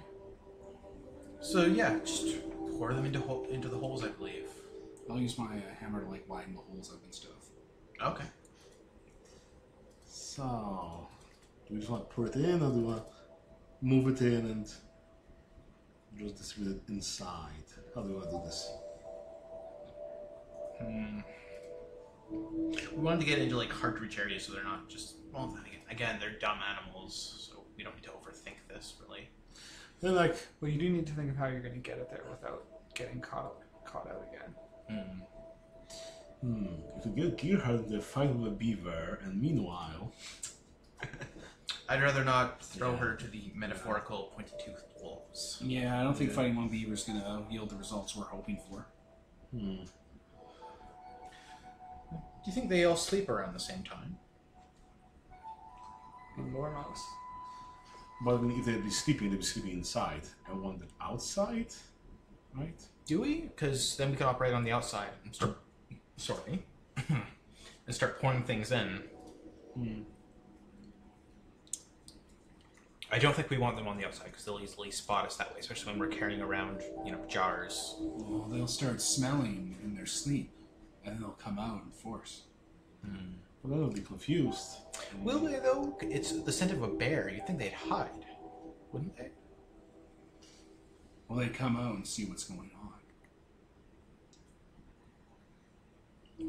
So yeah, just pour them into the holes, I believe. I'll use my hammer to like widen the holes up and stuff. Okay. So, do we just want to put it in, or do we want to move it in and just distribute it inside? How do we want to do this? We wanted to get into like hard to reach areas so they're not just, well, then again, they're dumb animals, so we don't need to overthink this, really. Then, like, Well, you do need to think of how you're going to get it there without getting caught out again. if we get Gearhart in the fight with a beaver, and meanwhile, I'd rather not throw her to the metaphorical pointy-toothed wolves. Yeah, I don't think fighting one beaver is going to yield the results we're hoping for. Do you think they all sleep around the same time? More mouse. but I mean, if they'd be sleeping inside. I want them outside, right? Do we? Because then we can operate on the outside and start... Sorry. and start pouring things in. I don't think we want them on the outside, because they'll easily spot us that way, especially when we're carrying around, jars. Well, they'll start smelling in their sleep, and then they'll come out in force. Well, then they'll be confused. Will they though? It's the scent of a bear. You'd think they'd hide, wouldn't they? Well, they come out and see what's going on.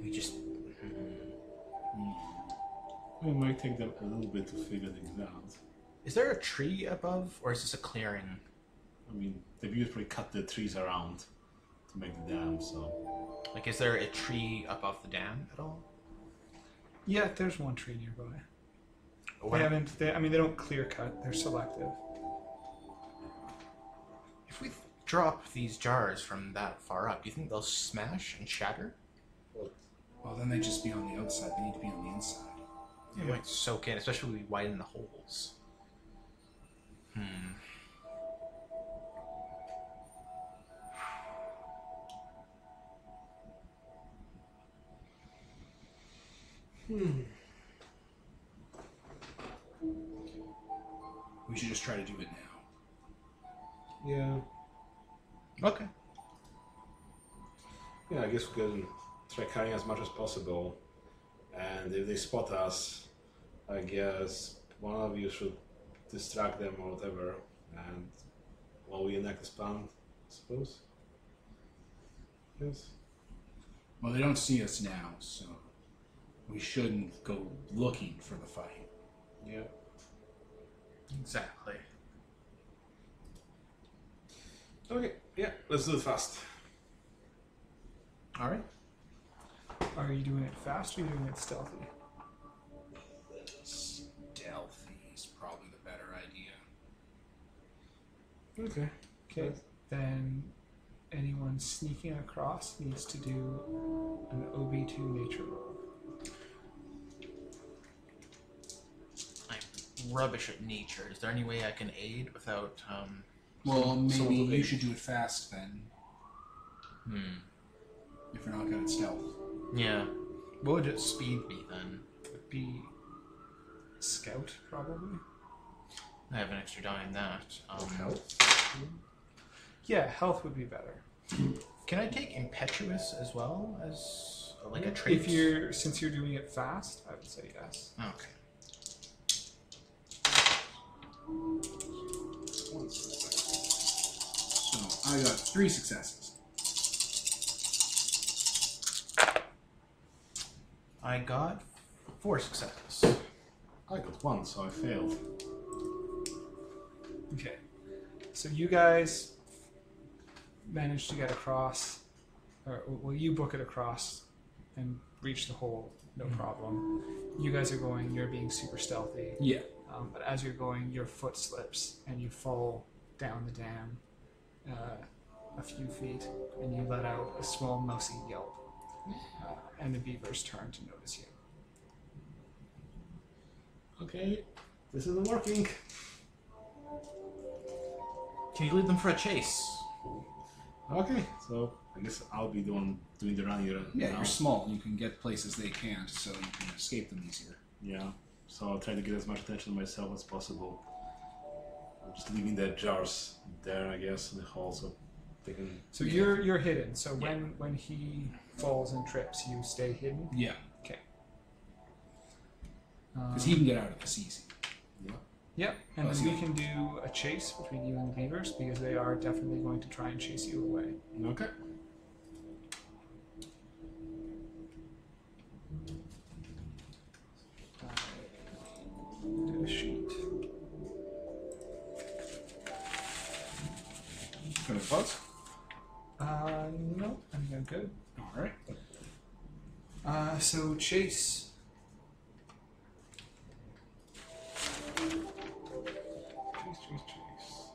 We just. It might take them a little bit to figure things out. Is there a tree above, or is this a clearing? I mean, the beavers probably cut the trees around to make the dam, so... Like, is there a tree above the dam at all? Yeah, there's one tree nearby. Or They haven't. They don't clear cut. They're selective. if we drop these jars from that far up, do you think they'll smash and shatter? Well, then they just be on the outside. They need to be on the inside. They might soak in, especially if we widen the holes. We should just try to do it now. Yeah. Okay. Yeah, I guess we can try carrying as much as possible. And if they spot us, I guess one of you should distract them or whatever. And while we enact this plan, I suppose. Yes. Well, they don't see us now, so we shouldn't go looking for the fight. Yeah. Exactly. Okay, yeah, let's do it fast. All right. Are you doing it fast or are you doing it stealthy? Stealthy is probably the better idea. Okay. Okay. Then anyone sneaking across needs to do an OB2 nature roll. I'm rubbish at nature. Is there any way I can aid without? Well, so maybe we'll you should do it fast then, if you're not good at stealth. Yeah. What would it speed be then? Would be scout probably. I have an extra die in that. Yeah, health would be better. Can I take impetuous as well as like a trait? Since you're doing it fast, I would say yes. Okay. So I got 3 successes. I got 4 successes. I got 1, so I failed. Okay. So you guys managed to get across, or well, you book it across and reach the hole, no problem. You guys are going, you're being super stealthy. Yeah. But as you're going, your foot slips and you fall down the dam a few feet, and you let out a small mousy yelp. And the beavers turn to notice you. Okay, this isn't working. Can you lead them for a chase? Okay, so I guess I'll be the one doing the running. Yeah, now. you're small. You can get places they can't, so you can escape them easier. Yeah, so I'll try to get as much attention to myself as possible. I'm just leaving the jars there, I guess, in the hall, so they can... So you're hidden. So when he falls and trips, you stay hidden. Yeah. Okay. Because he can get out of this easy. Yeah. Yep, and Oh, then so- we can do a chase between you and the beavers because they are definitely going to try and chase you away. Okay. Do a sheet. Got a thoughts? No, I think I'm good. All right. So chase. Chase.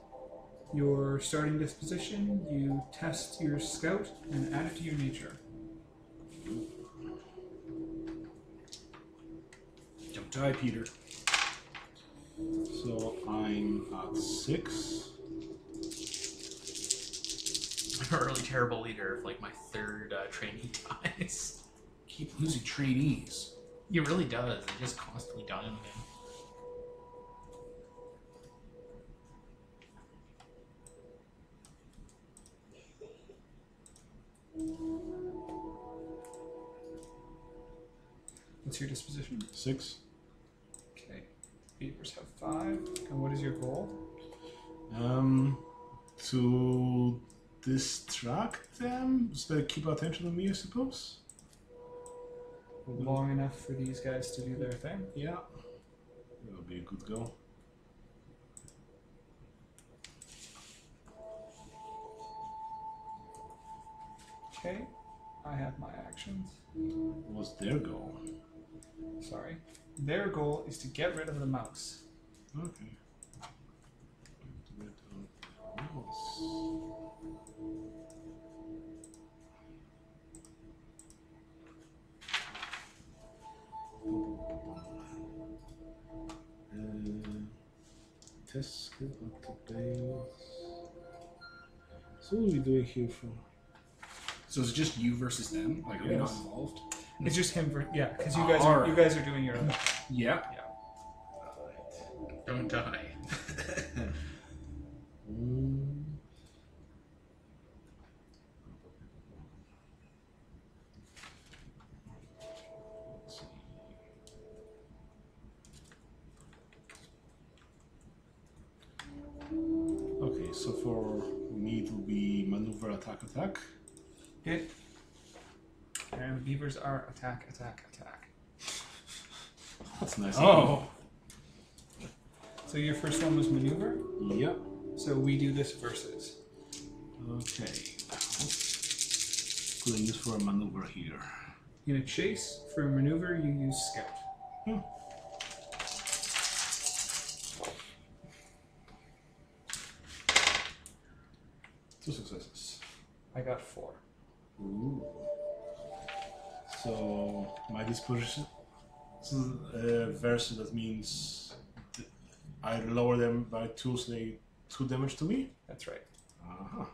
Your starting disposition, you test your scout and add it to your nature. Don't die, Peter. So I'm at 6. I'm a really terrible leader if like my 3rd trainee dies. Keep losing trainees. He really does. They just constantly die on him. What's your disposition? 6. Okay. Beavers have 5. And what is your goal? To distract them, so they keep attention on me, I suppose. Long enough for these guys to do their thing? Yeah, that'll be a good goal. Okay. I have my actions. What's their goal? Sorry. Their goal is to get rid of the mouse. Okay. Test skill up to base. So what are we doing here for? So is it just you versus them? Like, are we not Yes. involved? It's just him. Yeah, because you Alright. guys are doing your own. Yeah. Don't die. Let's see. Okay, so for me it will be maneuver, attack, attack. Hit. And the beavers are attack, attack, attack. That's nice. Oh. So your first one was maneuver. Yep. So we do this versus. Okay. Could I use for a maneuver here? In a chase, for a maneuver, you use scout. Hmm. Two successes. I got 4. Ooh. So my disposition. So versus that means I lower them by 2, so they 2 damage to me. That's right. Uh-huh.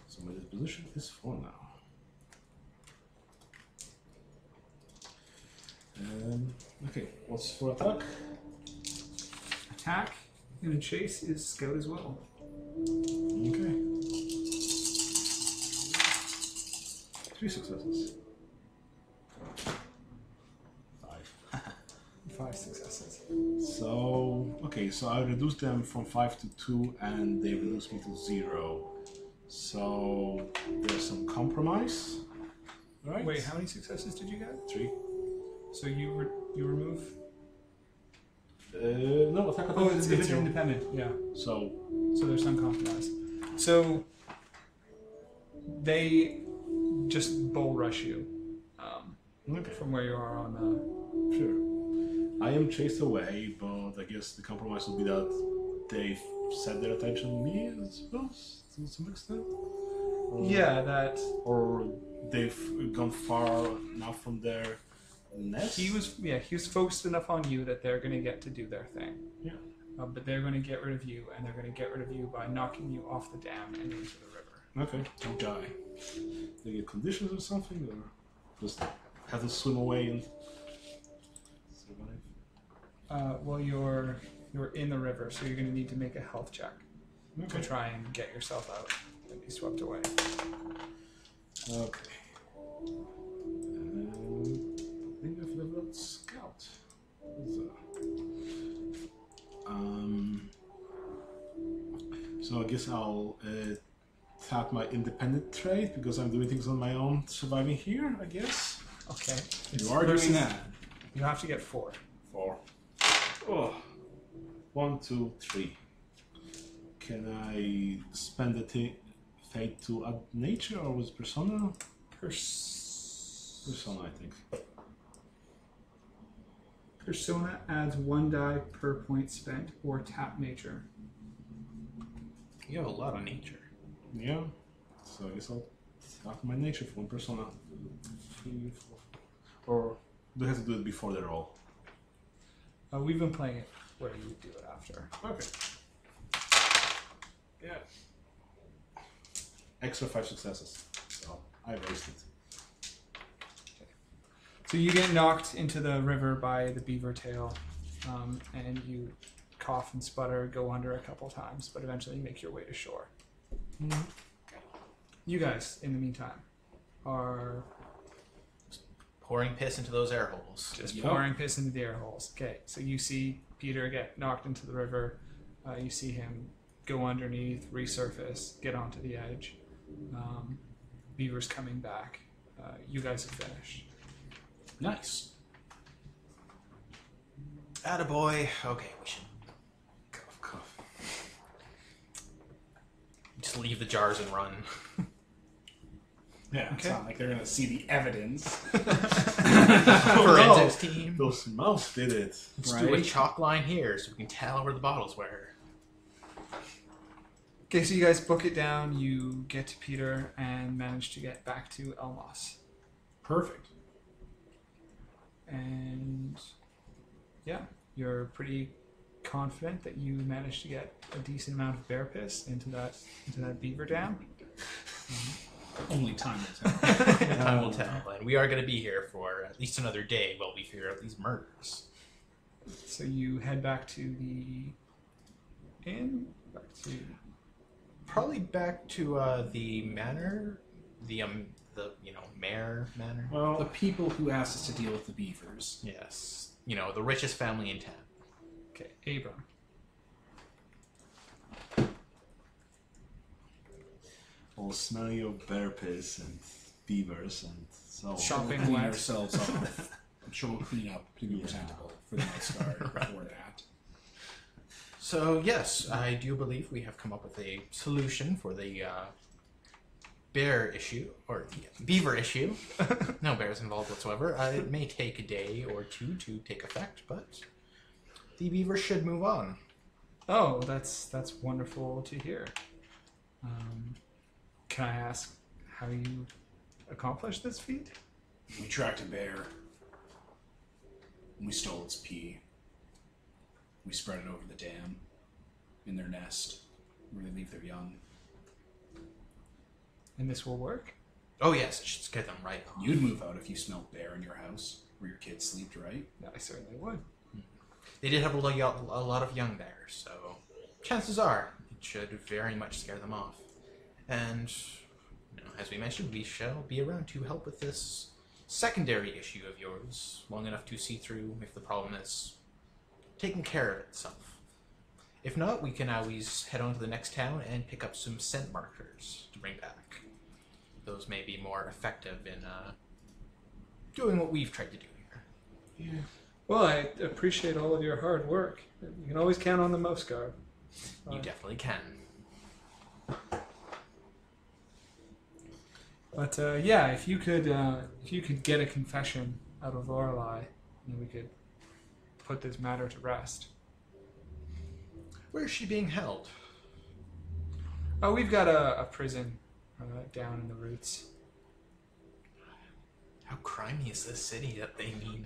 So my disposition is 4 now. Okay, what's for attack? Attack in a chase is scout as well. Okay. 3 successes. 5. 5 successes. So, okay, so I reduced them from 5 to 2 and they reduced me to 0. So, there's some compromise. Right? Wait, how many successes did you get? 3. So you remove? No, attack, attack. Oh, it's individual. independent. Yeah. So, There's some compromise. So they just bull rush you okay, from where you are on. sure. I am chased away, but I guess the compromise will be that they've set their attention on me, I suppose, to some extent. Yeah, that Or they've gone far enough from their nest. he was focused enough on you that they're going to get to do their thing. Yeah. But they're going to get rid of you, and they're going to get rid of you by knocking you off the dam and into the river. Okay. Don't die. They get conditions or something, or just have to swim away and survive. Well, you're in the river, so you're going to need to make a health check to Okay. try and get yourself out and be swept away. Okay. I think I've leveled Scout. So I guess I'll tap my independent trait because I'm doing things on my own, surviving here, I guess. Okay. You are doing that. You have to get 4. 4. Oh. 1, 2, 3. Can I spend the fate to add nature or was persona? Persona, I think. Persona adds 1 die per point spent or tap nature. You have a lot of nature. Yeah. So I guess I'll tap my nature for 1 persona. 3, 4. Or do I have to do it before the roll? We've been playing it where you do it after. Okay. Yeah. Extra 5 successes. So I wasted. So you get knocked into the river by the beaver tail, and you cough and sputter, go under a couple times, but eventually make your way to shore. You guys, in the meantime, are pouring piss into those air holes. Just Yep. pouring piss into the air holes. Okay, so you see Peter get knocked into the river. You see him go underneath, resurface, get onto the edge. Beaver's coming back. You guys have finished. Nice. Attaboy. Okay, we should Cough. just leave the jars and run. Yeah, it's Okay. not like they're gonna see the evidence. Forensics team. Those mouse did it. Let's do a Right. chalk line here so we can tell where the bottles were. Okay, so you guys book it down. You get to Peter and manage to get back to Elmoss. Perfect. And yeah, you're pretty confident that you managed to get a decent amount of bear piss into that beaver dam. Only time will tell. Time will tell. And we are going to be here for at least another day while we figure out these murders. So you head back to the inn. Back to Probably back to the manor, the mayor manor. The Well, people who asked us to deal with the beavers. Yes, the richest family in town. okay, Abram. all smelly of bear piss and beavers and so on. Shopping We'll clean wet. ourselves off. I'm sure we'll clean up, to be presentable for the Mouseguard before that. So yes, I do believe we have come up with a solution for the bear issue or the beaver issue. No bears involved whatsoever. It may take a day or two to take effect, but the beaver should move on. Oh, that's wonderful to hear. Can I ask how you accomplished this feat? We tracked a bear. And we stole its pee. We spread it over the dam in their nest where they leave their young. And this will work? Oh yes, it should scare them right off. You'd move out if you smelled bear in your house where your kids slept, right? Yeah, I certainly would. They did have a lot of young bears, so chances are it should very much scare them off. And as we mentioned, we shall be around to help with this secondary issue of yours long enough to see through if the problem is taking care of itself. If not, we can always head on to the next town and pick up some scent markers to bring back. Those may be more effective in doing what we've tried to do here. Yeah. Well, I appreciate all of your hard work. You can always count on the Mouseguard. You definitely can. But yeah, if you could get a confession out of Lorelei, then we could put this matter to rest. Where is she being held? Oh, we've got a prison down in the roots. How crimey is this city that they need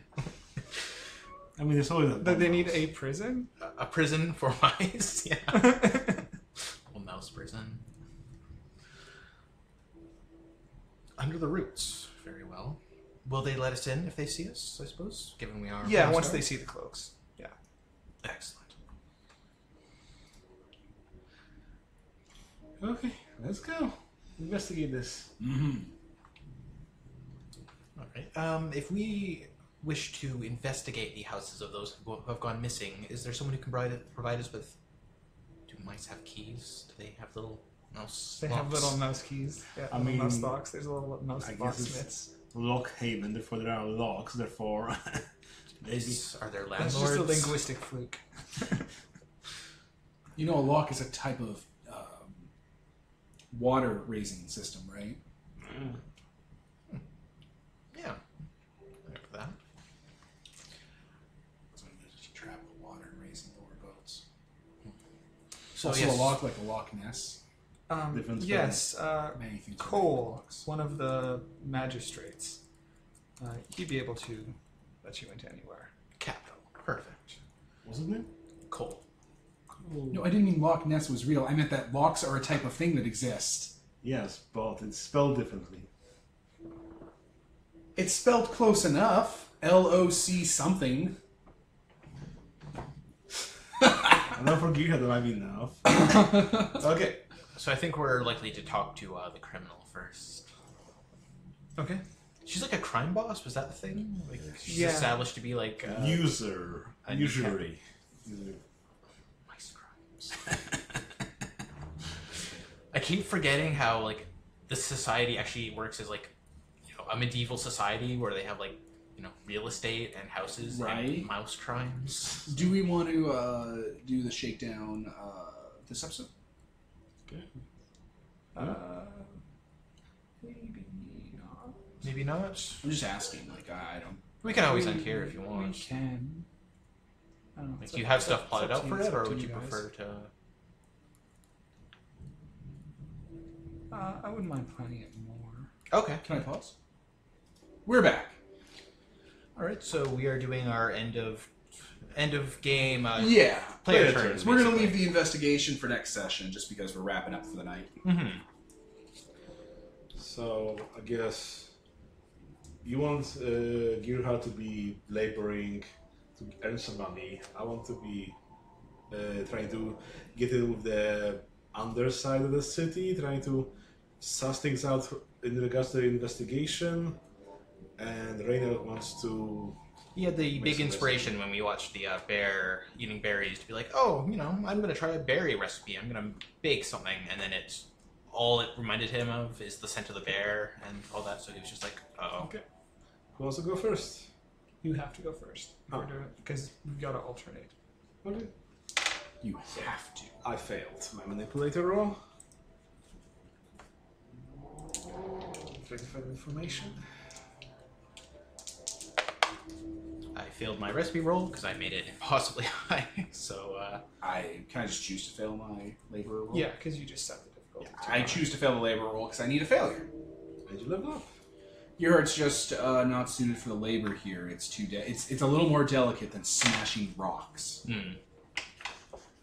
I mean, there's always That they need a prison? a prison for mice? Yeah. Well, mouse prison. Under the roots. Very well. Will they let us in if they see us, I suppose? Given we are... Yeah, Mouseguard? once they see the cloaks. Yeah. Excellent. Okay, let's go. Investigate this. Mm-hmm. All right. If we wish to investigate the houses of those who have gone missing, is there someone who can provide us with... Do mice have keys? Do they have little mouse They locks? have little mouse keys. Yeah, I little mean, mouse locks. There's little mouse I guess lock it's- smiths. Lock haven, therefore there are locks, therefore maybe. Are there That's landlords? just a linguistic fluke. You know, a lock is a type of water raising system, right? Yeah. After that. So I'm just trap the water and raising lower boats. So Also, yes. a lock like a Loch Ness. Different Yes, Many things. are Cole, locks. one of the magistrates, he'd be able to let you into anywhere. Capital. Perfect. What's his name? Cole. No, I didn't mean Loch Ness was real. I meant that locks are a type of thing that exists. Yes, but it's spelled differently. It's spelled close enough. L-O-C something. I don't forget how that might be enough. Okay. So I think we're likely to talk to the criminal first. Okay. She's like a crime boss. Was that the thing? Like she's Yeah. established to be like User. a Usury. mice crimes. I keep forgetting how like the society actually works as like a medieval society where they have like real estate and houses Right. and mouse crimes. Do we want to do the shakedown this episode? Maybe not. Maybe not. I'm just asking. Like I don't. We can always end here if you We want. can. I don't know. Like, It's do you up- have it's stuff up- plotted it's out up for to you- it, or it's up would to you guys. prefer to? I wouldn't mind planning it more. Okay. Can I pause? We're back. All right. So we are doing our end of game. Yeah. Player turns. We're gonna basically. leave the investigation for next session, just because we're wrapping up for the night. Mm-hmm. So I guess you want Gearhart to be laboring to earn some money. I want to be trying to get in with the underside of the city, trying to suss things out in regards to the investigation. And Rainer wants to. He had the big some inspiration when we watched the bear eating berries to be like, oh, I'm gonna try a berry recipe. I'm gonna bake something, and then all it reminded him of is the scent of the bear and all that. So he was just like, oh. Okay. Who wants to go first? You have to go first. Oh. Because we've got to alternate. Okay. You have to. I failed my manipulator roll. Classified information. I failed my recipe roll because I made it impossibly high. So Can I just choose to fail my labor roll? Yeah, because you just set the difficulty. I choose to fail the labor roll because I need a failure. And you level up. Gearhart's just not suited for the labor here. It's too it's a little more delicate than smashing rocks. And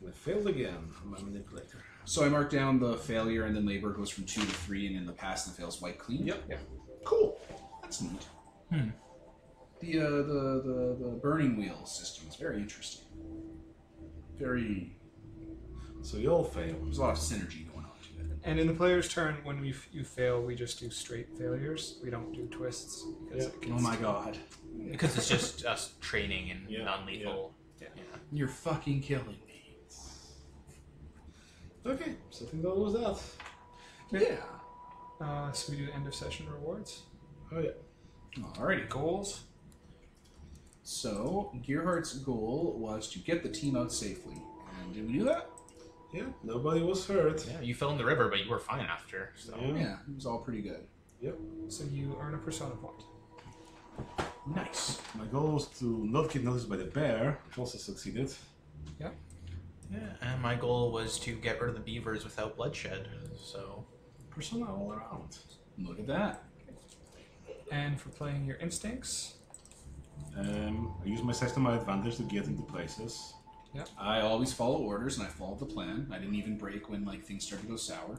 I failed again on my manipulator. So I mark down the failure, and then labor goes from 2 to 3, and then the pass and the fail's white clean. Yep. Yeah. Cool. That's neat. The burning wheel system is very interesting. Very. So you all fail. There's a lot of synergy going on to it. And in the player's turn, when you fail, we just do straight failures. We don't do twists. Because it Oh can my god. because it's just us training and Yeah, non-lethal. yeah. You're fucking killing me. Okay, so I think that was that. Yeah. So we do end of session rewards. Oh yeah. Alrighty. Goals. So, Gearhart's goal was to get the team out safely. And did we do that? Yeah, nobody was hurt. Yeah, you fell in the river, but you were fine after. So Yeah. Yeah, it was all pretty good. Yep. So you earn a persona point. Nice. My goal was to not get noticed by the bear, which also succeeded. Yeah. yeah, and my goal was to get rid of the beavers without bloodshed. So Persona all around. Look at that. And for playing your instincts, I use my sex to my advantage to get into places. I always follow orders, and I followed the plan. I didn't even break when things started to go sour.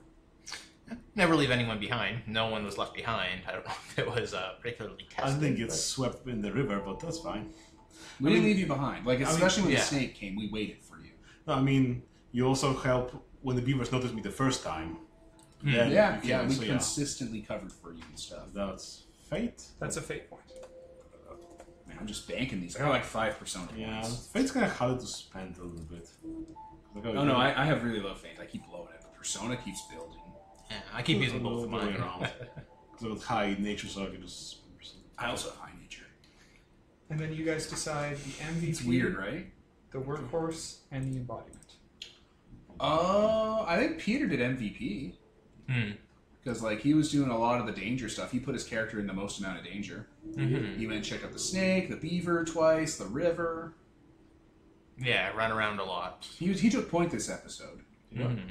never leave anyone behind. No one was left behind. I don't know if it was particularly I tested. didn't get swept in the river, but that's fine. We didn't leave you behind. Especially when yeah. the snake came, we waited for you. No, I mean, you also help when the beavers noticed me the first time. Then Yeah, you yeah, came, we so consistently covered for you and stuff. That's fate. that's a fate point. Man, I'm just banking these. I got like 5 persona Yeah, points. fate's kind of harder to spend a little bit. Like, Oh no, I have really low faith. I keep blowing it, but persona keeps building. Yeah, I keep using both of the way mine. around. Because I've got high nature, so I can just. I also have high nature. And then you guys decide the MVP, It's weird, right? the workhorse, and the embodiment. I think Peter did MVP. Hmm. Because he was doing a lot of the danger stuff. He put his character in the most amount of danger. Mhm. He went and checked out the snake, the beaver twice, the river. Yeah, run around a lot. He took point this episode. Yeah. Mhm.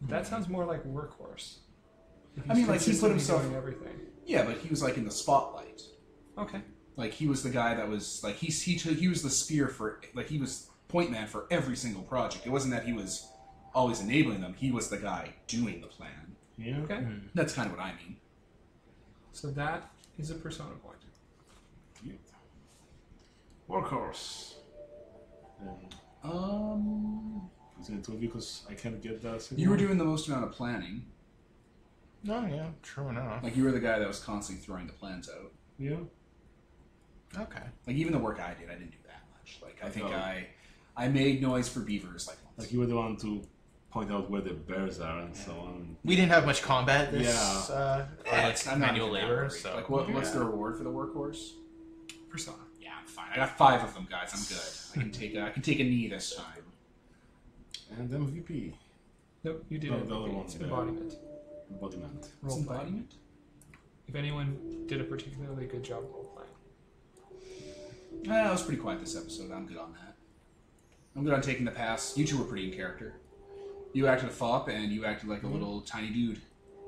That sounds more like workhorse. If I mean, he's he put consistently himself- doing everything. Yeah, but he was in the spotlight. Okay. He was the guy that was he was the spear for he was point man for every single project. It wasn't that he was always enabling them. He was the guy doing the plan. Yeah. Okay. Mhm. That's kind of what I mean. So that is a persona point. Cute. Workhorse. Um, Is it 2 because I can't get that. you were doing the most amount of planning. Oh, yeah, true enough. Like, you were the guy that was constantly throwing the plans out. Yeah. Okay. Like, even the work I did, I didn't do that much. Like, I think Oh. I made noise for beavers, like, once. Like you were the one to point out where the bears are and so on. We didn't have much combat this I'm not manual even that labor, worried. so... Like, what's the reward for the workhorse? Persona. Yeah, I'm fine. I got 5 of them, guys. I'm good. I can take a knee this time. And MVP. Nope, you did No, it. the other one It's there. embodiment. Embodiment. It's Role playing. embodiment? If anyone did a particularly good job role playing. I was pretty quiet this episode. I'm good on that. I'm good on taking the pass. You two were pretty in character. You acted a fop, and you acted like a little tiny dude.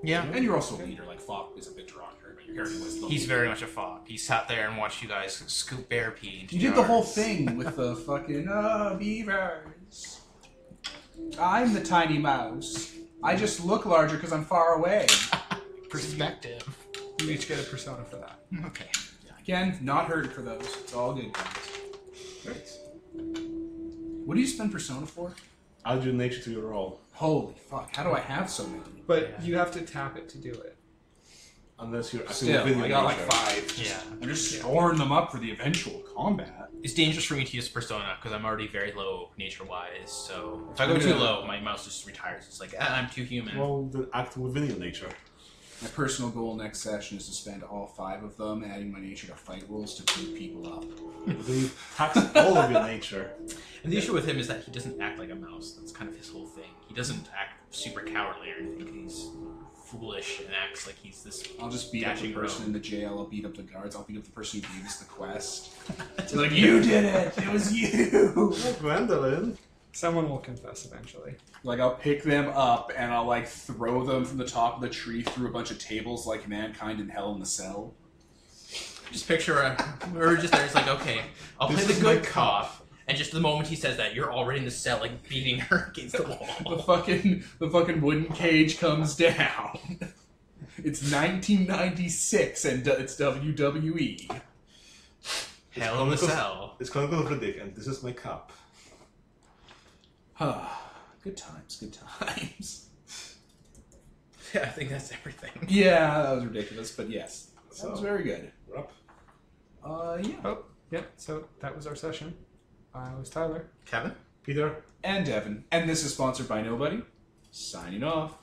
Yeah. And you're also a leader. Like, fop is a bit derogatory, but your character was the He's leader. very much a fop. He sat there and watched you guys scoop bear pee into You did the whole jars. thing with the fucking, beavers. I'm the tiny mouse. I just look larger because I'm far away. Perspective. You each get a persona for that. Okay. Again, not hurting for those. It's all good, guys. Great. What do you spend Persona for? Add your nature to your roll. Holy fuck, how do I have so many? But you have to tap it to do it. Unless you're acting Still, within I your got like nature. 5. Yeah. I'm just storing them up for the eventual combat. It's dangerous for me to use Persona because I'm already very low nature-wise, so if I go too low, my mouse just retires. It's like, I'm too human. Well, then act within your nature. My personal goal next session is to spend all 5 of them adding my nature to fight rules to beat people up. But then you tax all of your nature. And the issue with him is that he doesn't act like a mouse. That's kind of his whole thing. He doesn't act super cowardly or anything. He's foolish and acts like he's this... I'll just beat up the dashing person rogue. in the jail, I'll beat up the guards, I'll beat up the person who gave us the quest. It's like, you did it! It was you! Oh, Gwendolyn. Someone will confess eventually. Like, I'll pick them up and I'll, like, throw them from the top of the tree through a bunch of tables like Mankind in Hell in the Cell. Just picture we're just there. It's like, okay, I'll play This the is good my cop. And just the moment he says that, you're already in the cell, like, beating her against the The wall. fucking wooden cage comes down. It's 1996 and it's WWE. Hell in the cell. It's Chronicle of Riddick, and this is my cup. Good times, good times. Yeah, I think that's everything. Yeah, that was ridiculous, but yes. That was So- very good. We're up. Yeah. Oh, yeah, so that was our session. I was Tyler. Kevin? Peter. And Devin. And this is sponsored by Nobody. Signing off.